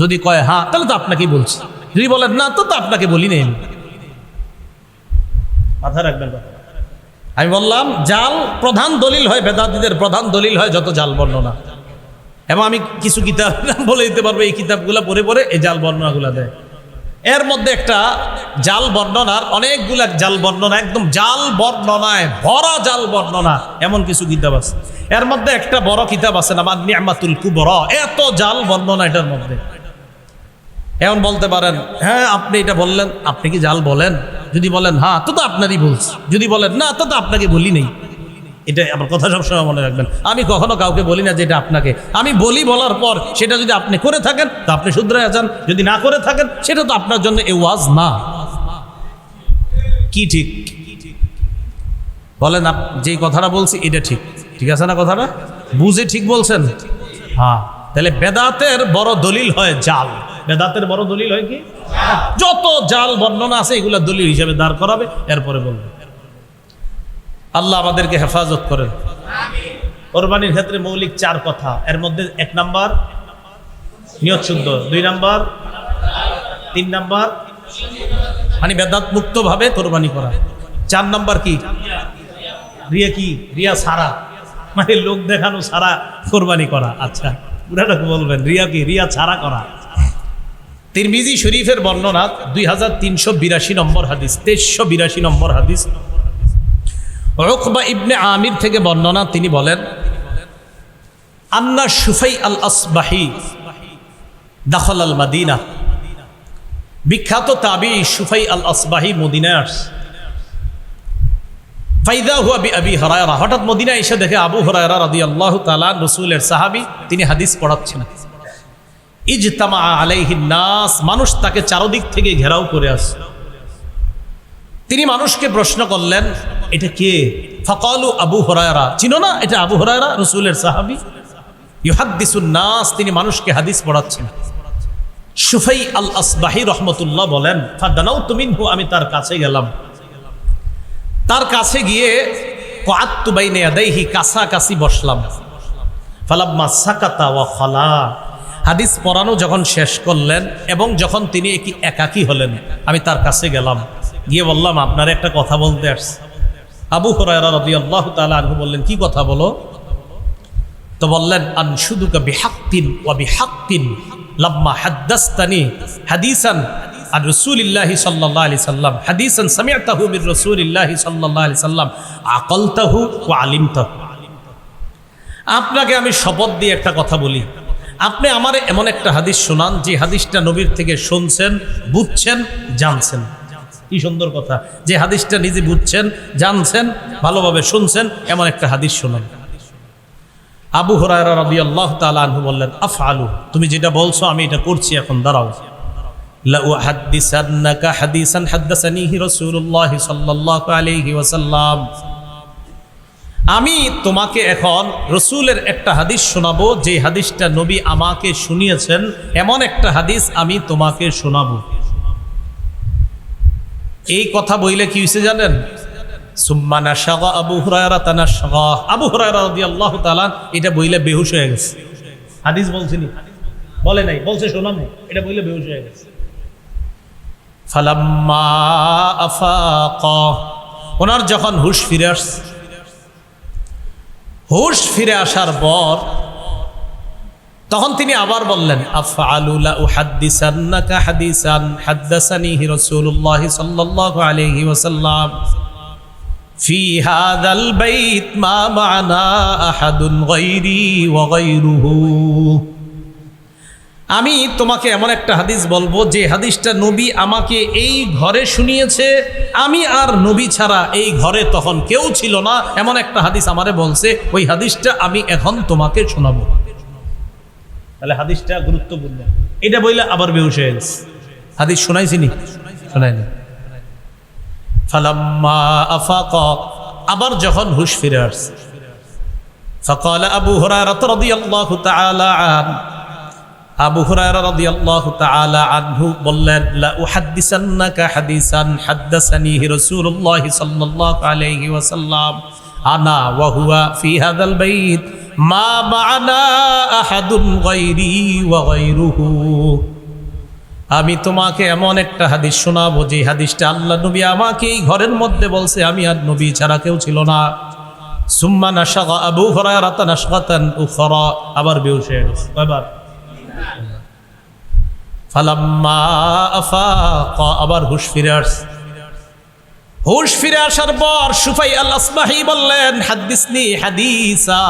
যদি কয় হ্যাঁ তাহলে তো আপনাকেই বলছি, যদি বলেন না তো আপনাকে বলি নেই। মাথায় রাখবেন। আমি বললাম জাল প্রধান দলিল হয়, বেদাতিদের প্রধান দলিল হয় যত জাল বর্ণনা। এবং আমি কিছু কিতাব বলে দিতে পারবো, এই কিতাবগুলো পড়ে পড়ে এই জাল বর্ণনাগুলো দেয়। এর মধ্যে একটা জাল বর্ণনার অনেকগুলা জাল বর্ণনা, একদম জাল বর্ণনায় ভরা জাল বর্ণনা এমন কিছু কিতাব আছে। এর মধ্যে একটা বড় কিতাব আছে নাম নি'মাতুল কুবরা, এত জাল বর্ণনা এটার মধ্যে। এখন বলতে পারেন হ্যাঁ আপনি এটা বললেন, আপনি কি জাল বলেন? যদি বলেন হ্যাঁ তো আপনারই বলছি, যদি বলেন না তো আপনাকে বলি নেই। এটা আমার কথা সবসময় মনে রাখবেন, আমি কখনো কাউকে বলি না যে এটা আপনাকে। আমি বলি, বলার পর সেটা যদি আপনি করে থাকেন তো আপনি শুধরায় যান, যদি না করে থাকেন সেটা তো আপনার জন্য এ ওয়াজ না। কি ঠিক বলেন? যেই কথাটা বলছি এটা ঠিক, ঠিক আছে না? কথাটা বুঝে ঠিক বলছেন? হ্যাঁ। তাহলে বেদাতের বড় দলিল হয় জাল। বেদাতের বড় দলিল হয় কি? যত জাল বর্ণনা আছে এগুলা দলিল হিসেবে দাঁড় করাবে, এরপরে বলবে। আল্লাহ আমাদেরকে হেফাজত করেন। কোরবানির ক্ষেত্রে মৌলিক 4 কথা, এর মধ্যে 1 নাম্বার নিয়ত শুদ্ধ, 2 নাম্বার, 3 নাম্বার মানে বেদাত মুক্ত ভাবে কোরবানি করা, 4 নাম্বার কি? রিয়া। কি রিয়া? সারা, মানে লোক দেখানো সারা কোরবানি করা। আচ্ছা পুরাটা বলবেন, রিয়া কি? রিয়া ছাড়া করা। তিরমিজি শরীফের বর্ণনা 2382 নম্বর হাদিস, 2382 নম্বর হাদিস, উকবা ইবনে আমির থেকে বর্ণনা। তিনি বলেন আন্না শুফাই আল আসবাহি দাখাল আল মাদিনা। বিখ্যাত তাবি শুফাই আল আসবাহি মদিনায় আসছে। ফাইদা হুয়া বিআবি হুরায়রা, হঠাৎ মদিনায় এসে দেখে আবু হুরায়রা রাদিয়াল্লাহু তাআলা রাসূলের সাহাবী, তিনি হাদিস পড়াচ্ছেন। ইজতামা আলাইহিন নাস, মানুষ তাকে চারদিক থেকে ঘেরাও করে আসে। তিনি মানুষকে প্রশ্ন করলেন এটা কে? ফাকালু আবু হুরায়রা, চিনো না এটা আবু হুরায়রা রাসূলের সাহাবী। ইউহাদ্দিসুন নাস, তিনি মানুষকে হাদিস পড়াচ্ছেন। শুফাই আল আসবাহি রাহমাতুল্লাহ বলেন ফাদানাউতু মিনহু, আমি তার কাছে গেলাম। তার কাছে গিয়ে কআততু বাইনা ইয়াদাইহি, কাছাকাছি বসলাম। ফালাম্মা সাকাতা ওয়া খালা, হাদিস পড়ানো যখন শেষ করলেন এবং যখন তিনি একাকী হলেন, আমি তার কাছে গেলাম, গিয়ে বললাম আপনার একটা কথা বলতে আসছি। আবু হুরায়রা রাদিয়াল্লাহু তাআলা আনহু বললেন কি কথা বলো? তো বললেন আনশুদুকা বিহাক্কিন ওয়া বিহাক্কিন লাম্মা হাদ্দাসতানি হাদিসান আর রাসূলিল্লাহি সাল্লাল্লাহু আলাইহি সাল্লাম, হাদিসান সামি'তাহু মির রাসূলিল্লাহি সাল্লাল্লাহু আলাইহি সাল্লাম আকালতাহু ওয়া আলিমতাহু। আপনাকে আমি শপথ দিয়ে একটা কথা বলি, আপনি আমারে এমন একটা হাদিস শোনান যে হাদিসটা নবীর থেকে শুনছেন, বুঝছেন, জানছেন। কি সুন্দর কথা, যে হাদিসটা নিজে বুঝছেন, জানছেন, ভালোভাবে শুনছেন, এমন একটা হাদিস শোনান। আবু হুরায়রা রাদিয়াল্লাহু তাআলা আনহু বললেন আফআলু, তুমি যেটা বলছো আমি এটা করছি, এখন দাঁড়াও। লা উহাদ্দিসান্নাকা হাদিসান হাদাসানিহি রাসূলুল্লাহ সাল্লাল্লাহু আলাইহি ওয়াসাল্লাম, আমি তোমাকে এখন রসুলের একটা হাদিস শোনাবো, যে হাদিসটা নবী আমাকে শুনিয়েছেন, এমন একটা হাদিস আমি তোমাকে শোনাবো। এই কথা বইলে কি হয়েছে জানেন? সুম্মা নাশাগা আবু হুরায়রা তানাশাগা, আবু হুরায়রা রাদিয়াল্লাহু তাআলা এটা বইলে বেহুশ হয়ে গেছে। হাদিস বলছিনি, বলে নাই, বলছে শোনাবো, এটা বইলে বেহুশ হয়ে গেছে। ফালাম্মা আফাকা, ওনার যখন হুশ ফিরে আসছে, হুশ ফিরে আসার পর তখন তিনি আবার বললেন, আফআলু লা উহাদ্দিসান্নাকা হাদিসান হাদ্দাসানিহি রাসূলুল্লাহ সাল্লাল্লাহু আলাইহি ওয়াসাল্লাম ফি হাযাল বাইত মা মা'না আহাদুন গায়রি ওয়া গায়রুহু। আমি তোমাকে এমন একটা হাদিস বলবো যে হাদিসটা নবী আমাকে এই ঘরে শুনিয়েছে, আমি আর নবী ছাড়া এই ঘরে তখন কেউ ছিল না, এমন একটা হাদিস আমারে বলছে, ওই হাদিসটা আমি এখন তোমাকে শোনাবো। তাহলে হাদিসটা গুরুত্বপূর্ণ। এটা বইলে আবার বেহুশ হয়ে গেছে। হাদিস শোনাইছিনি? শোনাইনি। ফালাম্মা আফাকা, আবার যখন হুশ ফিরে আসছে, ফাকালা আবু হুরায়রা রাদিয়াল্লাহু তাআলা আনহু, আবু হুরায়রা রাদিয়াল্লাহু তাআলা আনহু বললেন, লা উহাদ্দিসান্নাকা হাদিসান হাদ্দাসানিহি রাসূলুল্লাহ সাল্লাল্লাহু আলাইহি ওয়াসাল্লাম আনা ওয়া হুয়া ফি হাযাল বাইত মা মা'না আহাদুন গায়রি ওয়া গায়রুহু। আমি তোমাকে এমন একটা হাদিস শোনাবো যে হাদিসটা আল্লাহ নবী আমাকে এই ঘরের মধ্যে বলছে, আমি আর নবী ছাড়া কেউ ছিল না। সুম্মা নাশাগা আবু হুরায়রা নাশগাতান উখরা, আবার বেহুশ হয়ে গেছে। কয়বার? ফালাম্মা আফাকা, আবার হুশ ফিরে আসছে। হুশ ফিরে আসার পর সুফাই আল আসবাহি বললেন, হাদ্দিসনি হাদিসা,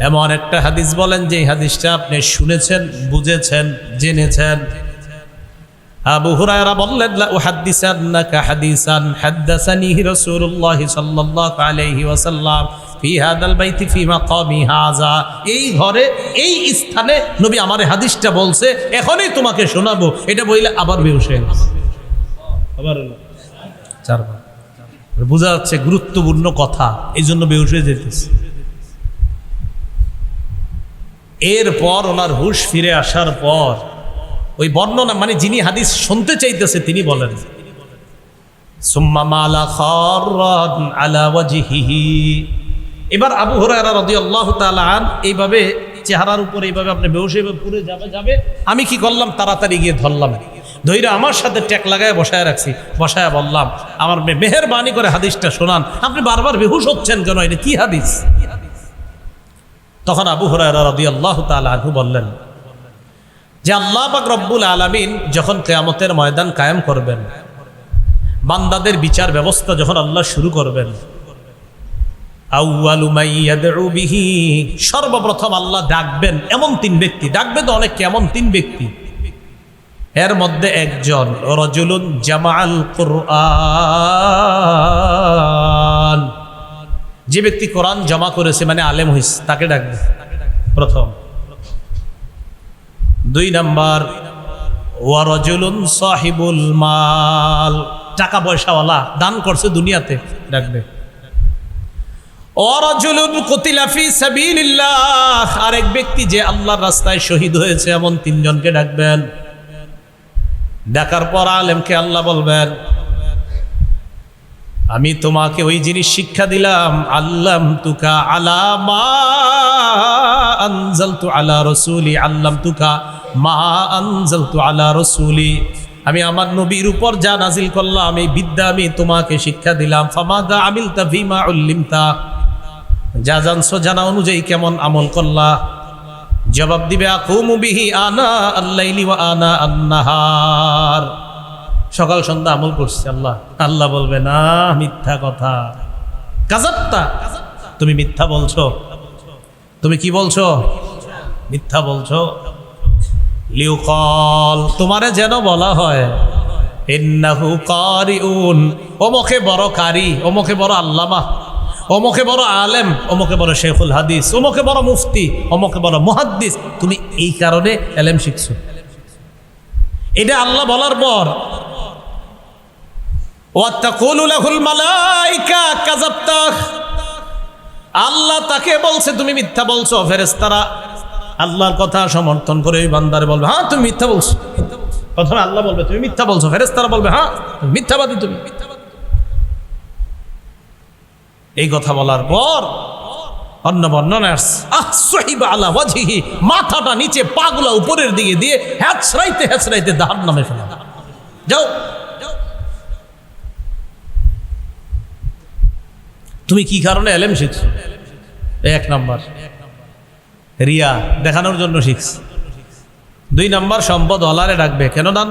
এমন একটা হাদিস বলেন যে হাদিসটা আপনি শুনেছেন, বুঝেছেন, জেনেছেন। আবু হুরায়রা বললেন, লা উহাদ্দিসান্নাকা হাদিসান হাদ্দাসানিহি রাসূলুল্লাহ সাল্লাল্লাহু আলাইহি ওয়াসাল্লাম ফি হাযাল বাইতি ফি মাকামি হাযা, এই ঘরে এই স্থানে নবী আমারে হাদিসটা বলছে, এখনই তোমাকে শোনাবো। এটা বইলে আবার বেহুশ হয়ে গেছে। আবার হলো চারবার। বোঝা যাচ্ছে গুরুত্বপূর্ণ কথা, এই জন্য বেহুশ হয়ে যেতেছে। এরপর ওনার হুশ ফিরে আসার পর ওই বর্ণনা, মানে যিনি হাদিস শুনতে চাইতেছে তিনি বলেন, সুম্মা মালা খাররান আলা ওয়াজহিহি। এবার আবু হুরায়রা রাদিয়াল্লাহু তাআলা এইভাবে চেহারার উপর এইভাবে আপনি বেহুশ হয়ে পুরো যাবে, আমি কি করলাম, তাড়াতাড়ি গিয়ে ধরলাম, ধৈর্য আমার সাথে ট্যাক লাগায় বসায় রাখছি, বসায় বললাম, আমার মেহেরবানি করে হাদিসটা শোনান, আপনি বারবার বেহুশ হচ্ছেন কেন, এটা কি হাদিস? তখন আবু হুরায়রা রাদিয়াল্লাহু তাআলা আনহু বললেন যে আল্লাহ পাক রব্বুল আলামিন যখন কিয়ামতের ময়দান কায়েম করবেন, বান্দাদের বিচার ব্যবস্থা যখন আল্লাহ শুরু করবেন, আউয়ালু মান ইয়াদউ বিহি, সর্বপ্রথম আল্লাহ ডাকবেন এমন তিন ব্যক্তি, ডাকবে তো অনেক, এমন তিন ব্যক্তি, এর মধ্যে একজন রাজুলুন জামাআল কুরআন, যে ব্যক্তি কোরআন জমা করেছে, মানে আলেম হইছে, তাকে ডাকবে প্রথম। দুই নাম্বার, ওয়া রাজুলুন সাহিবুল মাল, টাকা পয়সাওয়ালা, দান করছে দুনিয়াতে, ডাকবে। ওয়া রাজুলুন কুতিলা ফি সাবিলিল্লাহ, আরেক ব্যক্তি যে আল্লাহর রাস্তায় শহীদ হয়েছে, এমন তিনজনকে ডাকবেন। ডাকার পর আলেমকে আল্লাহ বলবেন, আমি তোমাকে ওই জিনিস শিক্ষা দিলাম, আল্লামতুকা আলা মা আনজালতু আলা রাসূলি, আল্লামতুকা মা আনজালতু আলা রাসূলি, আমি আমার নবীর উপর যা নাজিল করলাম এই বিদ্যা আমি তোমাকে শিক্ষা দিলাম। ফামাদা আমিলতা ফিমা উল্লিমতা, যা জানছো জানা অনুযায়ী কেমন আমল করলা? জবাব দিবে, আকুমু বিহি আনা আল-লাইলি ওয়া আনা আন-নাহার, সকাল সন্ধ্যা আমল করছে। আল্লাহ বলবে, না, মিথ্যা কথা, কাযাবতা, তুমি মিথ্যা বলছো। তুমি কি বলছো? মিথ্যা বলছো। লিউকাল, তোমারে যেন বলা হয়, ইন্নাহু কারিউন, অমুকে বড় কারি, অমুকে বড় আল্লামা, অমুকে বড় আলেম, অমুকে বড় শেখুল হাদিস, অমুকে বড় মুফতি, অমুকে বড় মুহাদ্দিস, তুমি এই কারণে এলেম শিখছো। এটা আল্লাহ বলার পর ওয়াত্তাকুলু লাহুল মালাইকা কাযাবতা, আল্লাহ তাকে বলছে তুমি মিথ্যা বলছো। ফেরেশতারা আল্লাহর কথা সমর্থন করে ওই বান্দারে বলবে, হ্যাঁ তুমি মিথ্যা বলছো। প্রথমে আল্লাহ বলবে তুমি মিথ্যা বলছো, ফেরেশতারা বলবে হ্যাঁ মিথ্যাবাদী তুমি। এই কথা বলার পর অন্য বর্ণনা আসসাহিবা আলা ওয়াজহিহি, মাথাটা নিচে, পাগুলা উপরের দিকে দিয়ে হেঁচড়াইতে হেঁচড়াইতে জাহান্নামে ফেলা। যাও, তুমি কি কারণে এলেম শিখছো? এক নাম্বার। রিয়া দেখানোর জন্য শিখছে। 2 নাম্বার সম্পদ ওয়ালারে ডাকবে, কেন না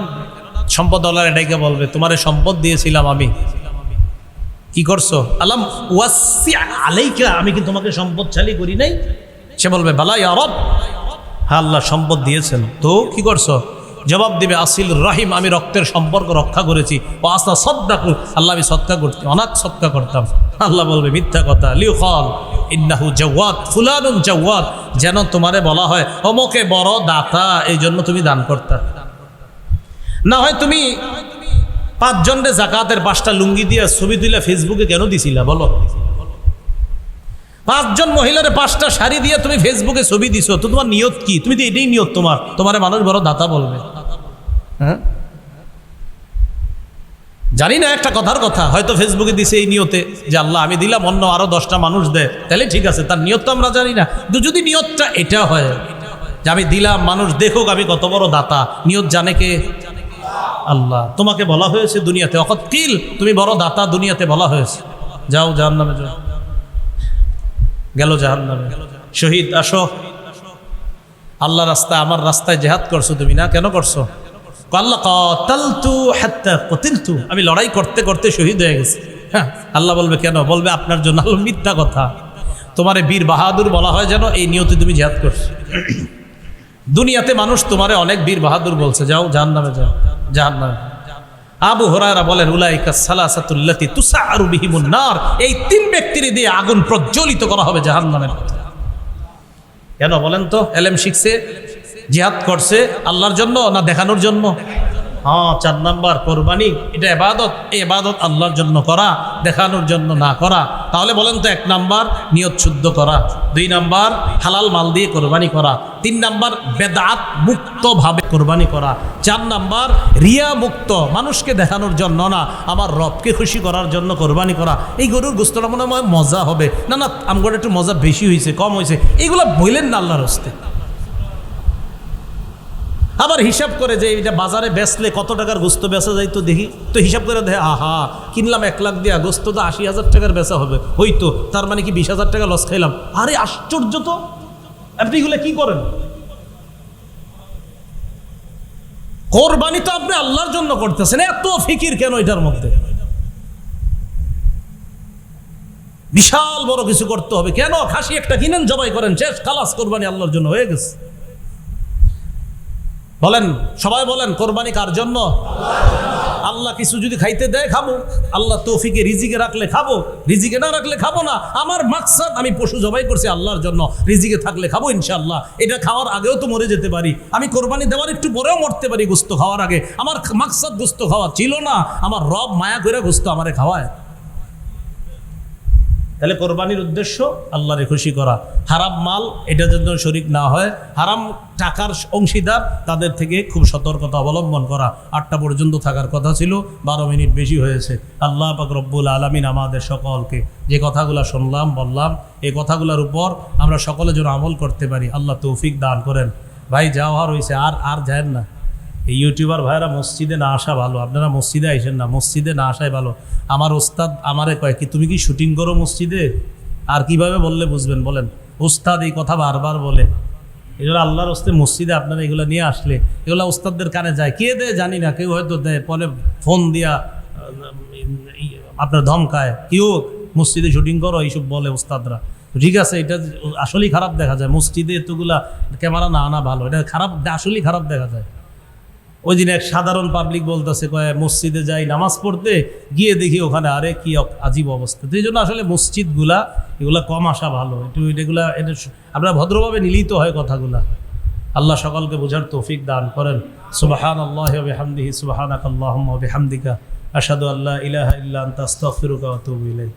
সম্পদ ওয়ালারে ডাইকে বলবে তোমারে সম্পদ দিয়েছিলাম আমি, কি করছো? আলাম ওয়াসি আলাইকা, আমি কি তোমাকে সম্পদশালী করি নাই? সে বলবে বালা ইয়া রব, হ্যাঁ আল্লাহ সম্পদ দিয়েছেন, তো কি করছো? জবাব দিবে আসিল রাহিম, আমি রক্তের সম্পর্ক রক্ষা করেছি। ও আস্তা সদকাকু, আল্লাহ আমি সদকা করছি, অনাথ সদকা করতাম। আল্লাহ বলবে মিথ্যা কথা, লিউখাল ইন্নাহু জাওয়াদ ফুলানুন জাওয়াদ, যেন তোমারে বলা হয় অমুকে বড় দাতা, এই জন্য তুমি দান করতা। না হয় তুমি 5 জনরে জাকাতের 5টা লুঙ্গি দিয়ে ছবি তুলে ফেসবুকে কেন দিছিলা বলো? 5 জন মহিলারে 5টা শাড়ি দিয়ে তুমি ফেসবুকে ছবি দিছো, তো তোমার নিয়ত কি? তুমি তো এটাই নিয়ত তোমারে মানুষ বড় দাতা বলবে। হ্যাঁ জানি না, একটা কথার কথা, হয়তো ফেসবুকে দিছে এই নিয়তে যে আল্লাহ আমি দিলাম, অন্য আরো 10টা মানুষ দেয়, তাহলে ঠিক আছে, তার নিয়ত তো আমরা জানি না। কিন্তু যদি নিয়তটা এটা হয় যে আমি দিলাম, মানুষ দেখুক আমি কত বড় দাতা, নিয়ত জানে কে? আল্লাহ। তোমাকে বলা হয়েছে দুনিয়াতে অকত কিল, তুমি বড় দাতা, দুনিয়াতে বলা হয়েছে, যাও জাহান্নামে যাও। গেল জাহান্নামে। শহীদ আসো, আল্লাহ রাস্তায়, আমার রাস্তায় জেহাদ করছো তুমি না, কেন করছো? আল্লাহ কাতালতু হাত্তা কুতিলতু, আমি লড়াই করতে করতে শহীদ হয়ে গেছি। হ্যাঁ আল্লাহ বলবে কেন? বলবে আপনার জন্য। আল্লাহ মিথ্যা কথা, তোমারে বীর বাহাদুর বলা হয় যেন এই নিয়তে তুমি জিহাদ করছো। দুনিয়াতে মানুষ তোমারে অনেক বীর বাহাদুর বলছে, যাও জাহান্নামে যাও, জাহান্নামে। আবু হুরায়রা বলেন উলাইকা সালাসাতুল্লাতি তুসাআরু বিহিমুন নার, এই 3 ব্যক্তির দিয়ে আগুন প্রজ্বলিত করা হবে জাহান্নামের। কেন বলেন তো? এলেম শিখছে, জিহাদ করছে আল্লাহর জন্য না দেখানোর জন্য? হ্যাঁ 4 নাম্বার কোরবানি, এটা ইবাদত, এই ইবাদত আল্লাহর জন্য করা, দেখানোর জন্য না করা। তাহলে বলেন তো 1 নাম্বার নিয়ত শুদ্ধ করা, 2 নাম্বার হালাল মাল দিয়ে কোরবানি করা, 3 নাম্বার বেদাত মুক্ত ভাবে কোরবানি করা, 4 নাম্বার রিয়া মুক্ত, মানুষকে দেখানোর জন্য না, আমার রবকে খুশি করার জন্য কোরবানি করা। এই গরুর গোশতটা মনে হয় মজা হবে, না না আমগর একটু মজা বেশি হয়েছে কম হয়েছে, এগুলো বললেন না আল্লাহর হস্তে। আবার হিসাব করে যে এটা বাজারে বেচলে কত টাকার গোস্ত বেচা যায় তো দেখি, তো হিসাব করে দেখে আহা কিনলাম 1 লাখ দিয়া, গোস্ত তো 80,000 টাকার বেচা হবে, হইতো তার মানে কি 20,000 টাকা লস খাইলাম। আরে আশ্চর্য তো, আপনি এগুলো কি করেন? কোরবানি তো আপনি আল্লাহর জন্য করতেছেন, এত ফিকির কেন এটার মধ্যে? বিশাল বড় কিছু করতে হবে কেন? খাসি একটা কিনেন, জবাই করেন, শেষ, খালাস, কোরবানি আল্লাহর জন্য হয়ে গেছে। বলেন সবাই বলেন কোরবানি কার জন্য? আল্লাহ কিছু যদি খাইতে দেয় খাবো, আল্লাহ তৌফিকে রিজিকে রাখলে খাবো, রিজিকে না রাখলে খাবো না। আমার মাকসাদ আমি পশু জবাই করছি আল্লাহর জন্য, রিজিকে থাকলে খাবো ইনশাআল্লাহ। এটা খাওয়ার আগেও তো মরে যেতে পারি, আমি কোরবানি দেওয়ার একটু পরেও মরতে পারি গোস্ত খাওয়ার আগে। আমার মাকসাদ গোস্ত খাওয়া ছিল না, আমার রব মায়া করে গোস্ত আমারে খাওয়ায়। তাহলে কোরবানির উদ্দেশ্য আল্লাহরে খুশি করা, হারাম মাল এটা যেন শরীক না হয়, হারাম টাকার অংশীদার তাদের থেকে খুব সতর্কতা অবলম্বন করা। 8টা পর্যন্ত থাকার কথা ছিল, 12 মিনিট বেশি হয়েছে। আল্লাহ পাক রব্বুল আলামিন আমাদের সকলকে যে কথাগুলো শুনলাম বললাম, এই কথাগুলোর উপর আমরা সকলে যেন আমল করতে পারি, আল্লাহ তৌফিক দান করেন। ভাই যাওয়া হয়েছে, আর যায়েন না। এই ইউটিউবার ভাইরা মসজিদে না আসা ভালো, আপনারা মসজিদে আইসেন না, মসজিদে না আসাই ভালো। আমার ওস্তাদ আমারে কয় কি তুমি কি শুটিং করো মসজিদে? আর কিভাবে বললে বুঝবেন বলেন? ওস্তাদ এই কথা বারবার বলে। এগুলো আল্লাহর হস্তে মসজিদে আপনারা এগুলো নিয়ে আসলে এগুলো ওস্তাদদের কানে যায়, কে দেয় জানি না, কেউ হয়তো দেয়, পরে ফোন দিয়া আপনার ধমকায়, কেউ মসজিদে শুটিং করো এইসব বলে ওস্তাদরা। ঠিক আছে, এটা আসলেই খারাপ দেখা যায়, মসজিদে এতগুলা ক্যামেরা না আনা ভালো, এটা খারাপ, আসলেই খারাপ দেখা যায়। ওই দিন এক সাধারণ পাবলিক বলতেছে কয় মসজিদে যাই নামাজ পড়তে, গিয়ে দেখি ওখানে আরে কি আজীব অবস্থা। তো এই জন্য আসলে মসজিদগুলা এগুলা কম আসা ভালো, এটা আমরা ভদ্রভাবে নিলিত হয় কথাগুলা। আল্লাহ সকলকে বোঝার তৌফিক দান করেন। সুবহানাল্লাহি ওয়া বিহামদিহি, সুবহানাকাল্লাহুম্মা ওয়া বিহামদিকা, আশহাদু আল্লা ইলাহা ইল্লা আনতা আস্তাগফিরুকা ওয়া আতুবু ইলাইক।